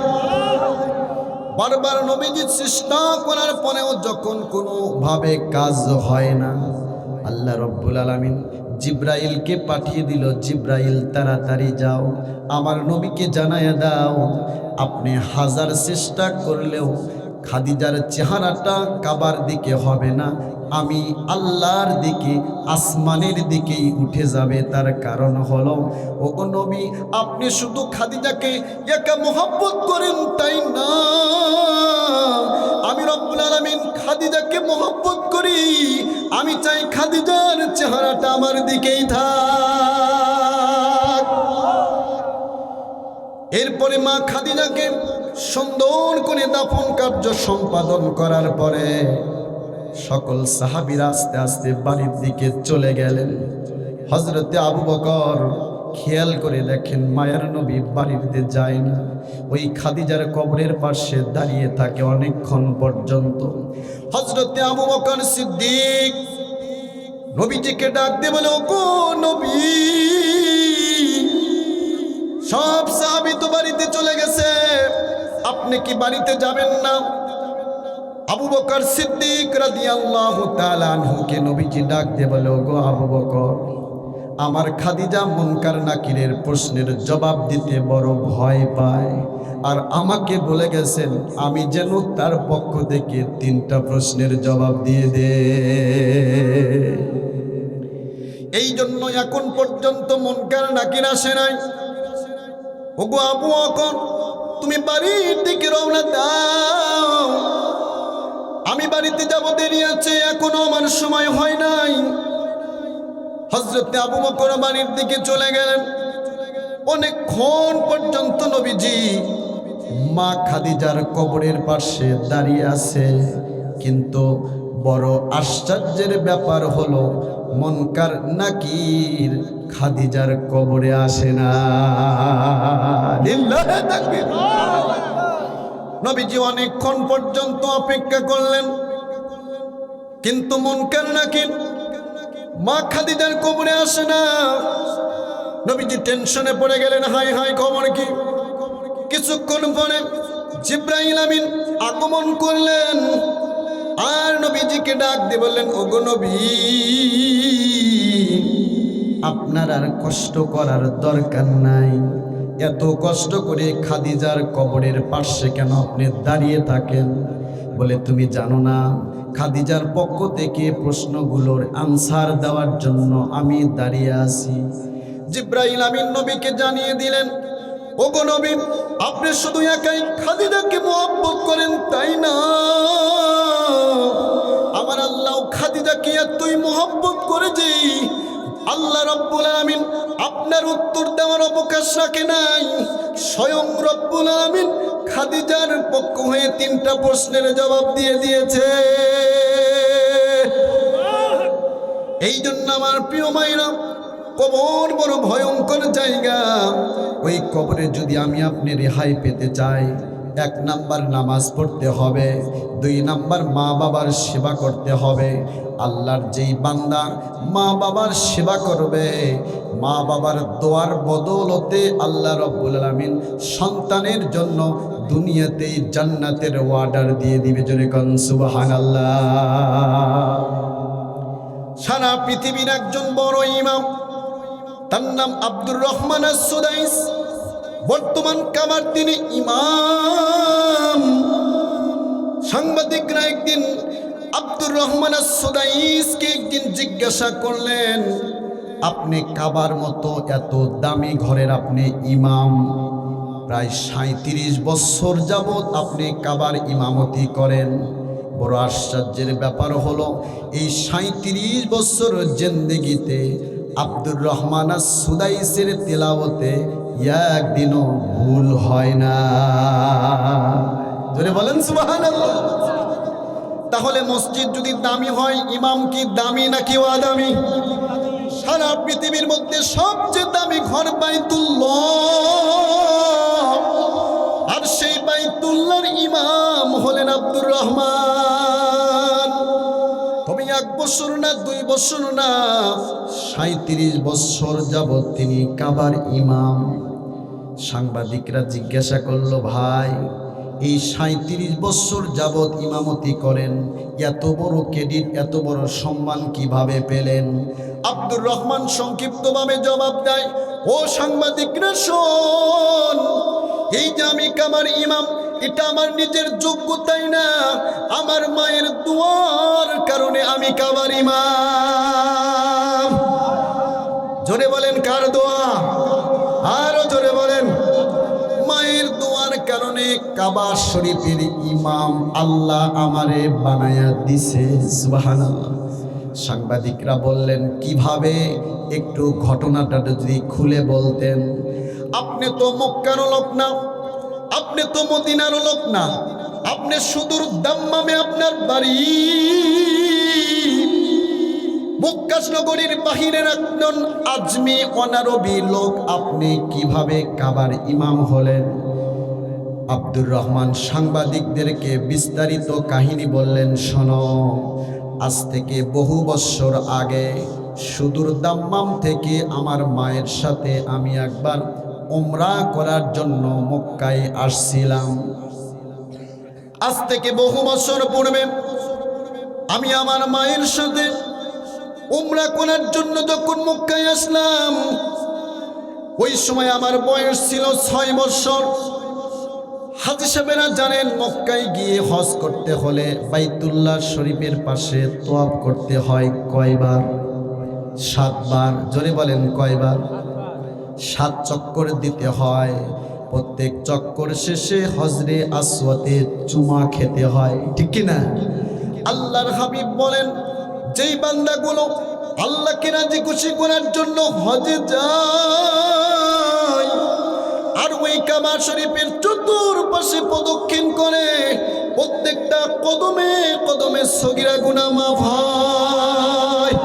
বারবার নবীজি চেষ্টা করার পরেও যখন কোনোভাবে কাজ হয় না, আল্লাহ রব্বুল আলামিন জিব্রাইলকে পাঠিয়ে দিল, জিব্রাইল তাড়াতাড়ি যাও, আমার নবীকে জানায়া দাও, আপনি 1000 চেষ্টা করলেও খাদিজার চেহারাটা কাবার দিকে হবে না, আমি আল্লাহর দিকে আসমানের দিকেই উঠে যাবে। তার কারণ হলো, ও নবী, আপনি শুধু খাদিজাকে একা মহব্বত করেন তাই না, আমি রব্বুল আলামিন খাদিজাকে মহব্বত করি। আমি চাই খাদিজার চেহারাটা আমার দিকেই থাক। এরপরে মা খাদিজাকে সুন্দর করে দাফন কার্য সম্পাদন করার পরে সকল সাহাবীরা আস্তে আস্তে বাড়ির দিকে চলে গেলেন। হযরতে আবু বকর খেয়াল করে দেখেন মায়ার নবী বাড়িতে যায় না, ওই খাদিজার কবরের পাশে দাঁড়িয়ে থাকে অনেকক্ষণ পর্যন্ত। হযরতে আবু বকর সিদ্দিক নবীজিকে ডাক দিয়ে বলে, ওগো নবী, সব সাহাবী তো বাড়িতে চলে গেছে, আপনি কি বাড়িতে যাবেন না? আবু বকর সিদ্দিক রাদিয়াল্লাহু তাআলা আনহুকে নবীজি ডাক দিয়ে বলে, ওগো আবু বকর, আমার খাদিজা মুনকার নাকিরের প্রশ্নের জবাব দিতে বড় ভয় পায়, আর আমাকে বলে গেছেন আমি যেন তার পক্ষ থেকে 3টা প্রশ্নের জবাব দিয়ে দে। এই জন্য এখন পর্যন্ত মুনকার নাকির আসে নাই। ওগো আবু বকর, তুমি বাড়ির দিকে রওনা দাও, আমি বাড়িতে যাব, দেরি আছে, এখনো আমার সময় হয় নাই। হযরতে আবু বকর বাড়ির দিকে চলে গেলেন। অনেকক্ষণ পর্যন্ত নবীজি মা খাদিজার কবরের পাশে দাঁড়িয়ে আছে, কিন্তু বড় আশ্চর্যের ব্যাপার হলো মুনকার নাকির খাদিজার কবরে আসে না। লিল্লাহি তাকবীর। নবীজি অনেকক্ষণ পর্যন্ত অপেক্ষা করলেন, কিন্তু মুনকার নাকির মা খাদিজার কবরে আসে না। নবীজি টেনশনে পড়ে গেলেন, হায় হায়, খবর কি? কিছুক্ষণ পরে জিবরাইল আমিন আগমন করলেন, আর নবীজিকে ডাক দিয়ে বললেন, ওগো নবী, আপনার আর কষ্ট করার দরকার নাই, এত কষ্ট করে খাদিজার কবরের পাশে কেন আপনি দাঁড়িয়ে থাকেন? বলে, তুমি জানো না খাদিজার পক্ষ থেকে প্রশ্নগুলোর আনসার দেওয়ার জন্য আমি দাঁড়িয়ে আছি। জিবরাইল আমিন নবীকে জানিয়ে দিলেন, ওগো নবী, আপনি শুধু একাই খাদিজাকে মহব্বত করেন তাই না, আমার আল্লাহ খাদিজাকে এতই মহব্বত করে যে আল্লাহ রাব্বুল আলামিন আপনার উত্তর দেওয়ার অবকাশ রাখে নাই। স্বয়ং রব্বুল আলামিন খাদিজার পক্ষ হয়ে 3টা প্রশ্নের জবাব দিয়ে দিয়েছে। এই জন্য আমার প্রিয় মায়েরা, কবর বড় ভয়ঙ্কর জায়গা। ওই কবরে যদি আমি আপনি রেহাই পেতে চাই, 1 নাম্বার নামাজ পড়তে হবে, 2 নাম্বার মা বাবার সেবা করতে হবে। আল্লাহর যেই বান্দা মা বাবার সেবা করবে, মা বাবার দোয়ার বদৌলতে আল্লাহ রাব্বুল আলামিন সন্তানের জন্য দুনিয়াতেই জান্নাতের ওয়ার্ডার দিয়ে দিবে। জোরে কোন সুবহানাল্লাহ। সারা পৃথিবীর একজন বড় ইমাম, তার নাম আব্দুর রহমান আস-সুদাইস, বর্তমান কাবার তিনি ইমাম। সাংবাদিকরা একদিন আব্দুর রহমান আস-সুদাইসকে একদিন জিজ্ঞাসা করলেন, আপনি কাবার মতো এত দামি ঘরের আপনি ইমাম, প্রায় 37 বছর যাবত আপনি কাবার ইমামতি করেন, বড় আশ্চর্যের ব্যাপার হলো এই 37 বছর জিন্দেগিতে আব্দুর রহমান আস-সুদাইসের তেলাওয়াতে একদিনও ভুল হয় না। জোরে বলেন সুবহানাল্লাহ। তাহলে মসজিদ যদি দামি হয়, ইমাম কি দামি নাকি আদামি? সারা পৃথিবীর মধ্যে সবচেয়ে দামি ঘর বাইতুল্লাহ, আর সেই বাইতুল্লাহর ইমাম হলেন আব্দুর রহমান। তবে 1 বছর না 2 বছর না, 37 বছর যাবত তিনি কাবার ইমাম। সাংবাদিকরা জিজ্ঞাসা করলো, ভাই এই 37 বছর যাবত ইমামতি করেন, এত বড় ক্রেডিট, এত বড় সম্মান কিভাবে পেলেন? আব্দুর রহমান সংক্ষিপ্তভাবে জবাব দেয়, ও সাংবাদিকরা শোন, এই যে আমি কাবার ইমাম, এটা আমার নিজের যোগ্যতাই না, আমার মায়ের দোয়ার কারণে আমি কাবার ইমাম। জোরে বলেন, কার দোয়া? আরো জোরে বলেন। মায়ের দোয়ার কারণে কাবা শরীফের ইমাম আল্লাহ আমারে বানায়া দিছে। সুবহানাল্লাহ। সাংবাদিকরা বললেন, কিভাবে? একটু ঘটনাটা যদি খুলে বলতেন। আপনি তো মক্কার লোক না, আপনি তো মদিনার লোক না, আপনি সুদূর দাম্মামে আপনার বাড়ি। মক্কা নগরীর বাহিরের একজন আজমি অনারবি লোক আপনি কিভাবে কাবার ইমাম হলেন? আব্দুর রহমান সাংবাদিকদেরকে বিস্তারিত কাহিনী বললেন, শোনো, আজ থেকে বহু বছর আগে সুদূর দাম্মাম থেকে আমার মায়ের সাথে আমি একবার উমরা করার জন্য মক্কায় আসছিলাম। আজ থেকে বহু বছর পূর্বে আমি আমার মায়ের সাথে উমরা করার জন্য যখন মক্কায় আসলাম, ওই সময় আমার বয়স ছিল 6 বছর। হাজী সাহেবেরা জানেন, মক্কায় গিয়ে হজ করতে হলে বাইতুল্লাহ শরীফের পাশে তওয়াফ করতে হয় কয়বার? 7 বার। জোরে বলেন কয়বার? 7 চক্কর দিতে হয়। প্রত্যেক চক্কর শেষে হজরে আসওয়াদে চুমা খেতে হয়, ঠিক কি না? আল্লাহর হাবিব বলেন, যেই বান্দাগুলো আল্লাহকে রাজি খুশি করার জন্য হজে যায় আর ওই কাবা শরীফের চতুর্পাশে প্রদক্ষিণ করে, প্রত্যেকটা কদমে কদমে সগীরা গুনাহ মাফ হয়।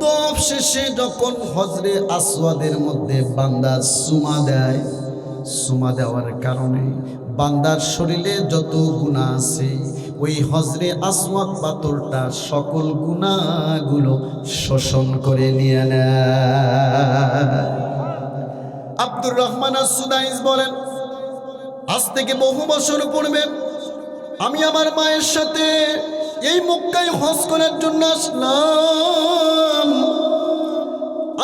তওয়াফ শেষে যখন হজরে আসওয়াদের মধ্যে বান্দা চুমা দেয়, চুমা দেওয়ার কারণে বান্দার শরীরে যত গুনাহ আছে ওই হজরে আসওয়াদ পাথরটা সকল গুনাহগুলো শোষণ করে নিয়ে নেয়। আব্দুর রহমান আস-সুদাইস বলেন, আজ থেকে বহু বছর পূর্বে আমি আমার মায়ের সাথে এই মক্কায় হজ করার জন্য আসলাম।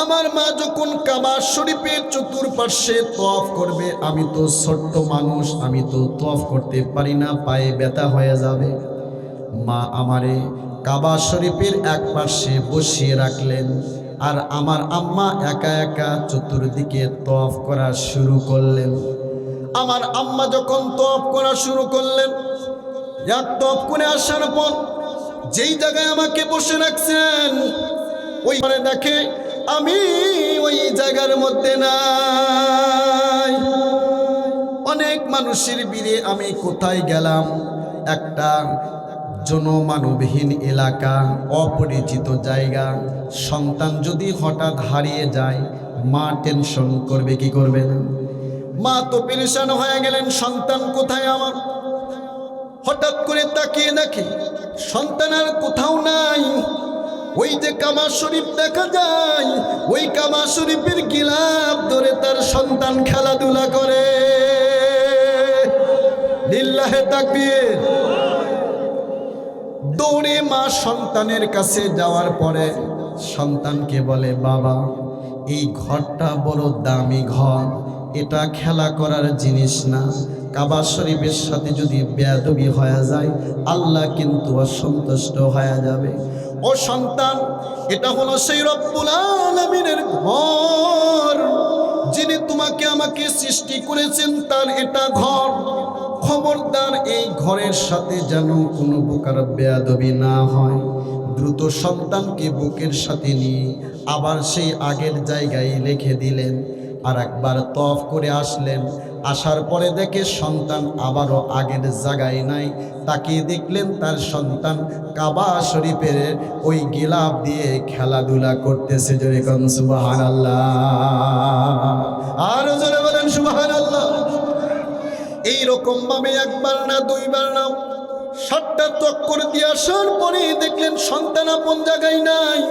আমার মা যখন কাবা শরীফের চতুর্পার্শ্বে তওয়াফ করবে, আমি তো ছোট্ট মানুষ, আমি তো তওয়াফ করতে পারি না, পায়ে ব্যথা হয়ে যাবে। মা আমারে কাবা শরীফের এক পাশে বসিয়ে রাখলেন, আর আমার আম্মা একা একা চতুর্দিকে তওয়াফ করা শুরু করলেন। আমার আম্মা যখন তওয়াফ করা শুরু করলেন, এক তওয়াফ করে আসার পর যেই জায়গায় আমাকে বসে রাখছেন, ওই পরে দেখে আমি ওই জায়গার মধ্যে নাই। অনেক মানুষের ভিড়ে আমি কোথায় গেলাম? একটা জনমানবহীন এলাকা, অপরিচিত জায়গা। সন্তান যদি হঠাৎ হারিয়ে যায়, মা টেনশন করবে, কি করবে না? মা তো পেরেশান হয়ে গেলেন, সন্তান কোথায় আমার? হঠাৎ করে তাকিয়ে দেখে সন্তান আর কোথাও নাই। ওই যে কাবা শরীফ দেখা যায়, ওই কাবা শরীফের গিলাফ ধরে তার সন্তান খেলাধুলা করে। লিল্লাহে তাকবীর। দৌড়ে মা সন্তানের কাছে যাওয়ার পরে সন্তানকে বলে, বাবা, এই ঘরটা বড় দামি ঘর, এটা খেলা করার জিনিস না। কাবা শরীফের সাথে যদি বেয়াদবি হয়ে যায়, আল্লাহ কিন্তু অসন্তুষ্ট হয়ে যাবে। ও সন্তান, এটা হলো সেই রব্বুল আলামিনের ঘর, যিনি তোমাকে আমাকে সৃষ্টি করেছেন, তার এটা ঘর। খবরদার এই ঘরের সাথে যেন কোনো প্রকার বেয়াদবি না হয়। দ্রুত সন্তানকে বুকের সাথে নিয়ে আবার সেই আগের জায়গায় রেখে দিলেন। আর একবার তওয়াফ করে আসলেন। আসার পরে দেখে সন্তান আবারও আগের জায়গায় নাই। তাকিয়ে দেখলেন তার সন্তান কাবা শরীফের ওই গিলাফ দিয়ে খেলাধুলা করতেছে। জোরে কোন সুবহানাল্লাহ, আর জোরে বলেন সুবহানাল্লাহ। এইরকম ভাবে একবার না, দুইবার না, 7টা চক্কর দিয়ে আসার পরে দেখলেন সন্তান আপন জায়গায় নাই।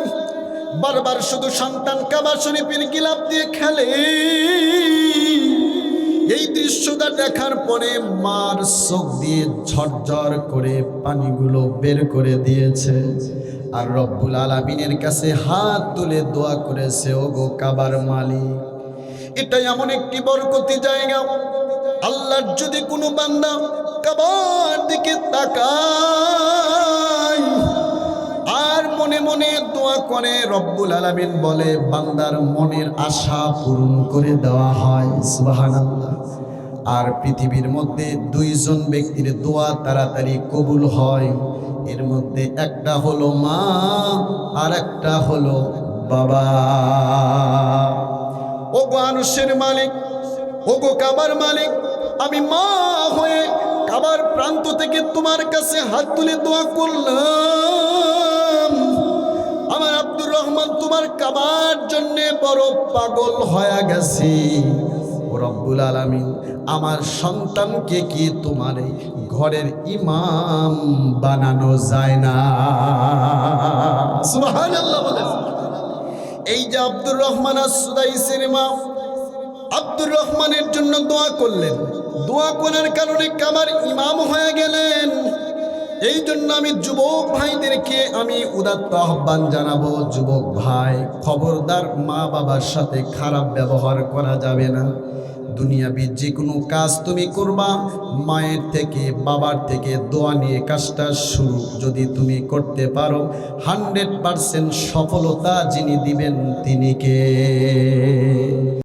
বারবার শুধু সন্তান কাবা শরীফের গিলাফ দিয়ে খেলে। এই দৃশ্যটা দেখার পরে মার চোখ দিয়ে ঝরঝর করে পানিগুলো বের করে দিয়েছে, আর রব্বুল আলামিনের কাছে হাত তুলে দোয়া করেছে, ওগো কাবার মালিক, এটা এমন একটি বরকতি জায়গা, আল্লাহর যদি কোনো বান্দা কাবার দিকে তাকায় আর মনে মনে দোয়া করে, রব্বুল আলামিন বলে বান্দার মনের আশা পূরণ করে দেওয়া হয়। সুবহানাল্লাহ। আর পৃথিবীর মধ্যে 2 জন ব্যক্তির দোয়া তাড়াতাড়ি কবুল হয়। এর মধ্যে একটা হলো মা, আর একটা হলো বাবা। ওগো আরশের মালিক, ওগো কাবার মালিক, আমি মা হয়ে কাবার প্রান্ত থেকে তোমার কাছে হাত তুলে দোয়া করলাম, তোমার কাবার জন্য বড় পাগল হয়ে গেছি। ও রব্বুল আলামিন, আমার সন্তানকে কি তোমার এই ঘরের ইমাম বানানো যায় না? সুবহানাল্লাহ বলেন। এই যে আব্দুর রহমান আস-সুদাইসির মা আব্দুর রহমানের জন্য দোয়া করলেন, দোয়া করার কারণে কাবার ইমাম হয়ে গেলেন। এই জন্য আমি যুবক ভাইদেরকে আমি উদাত্ত আহ্বান জানাবো, যুবক ভাই খবরদার, মা বাবার সাথে খারাপ ব্যবহার করা যাবে না। দুনিয়াবি যে কোনো কাজ তুমি করবা, মায়ের থেকে বাবার থেকে দোয়া নিয়ে কাজটা শুরু যদি তুমি করতে পারো, 100% সফলতা যিনি দিবেন তিনি কে?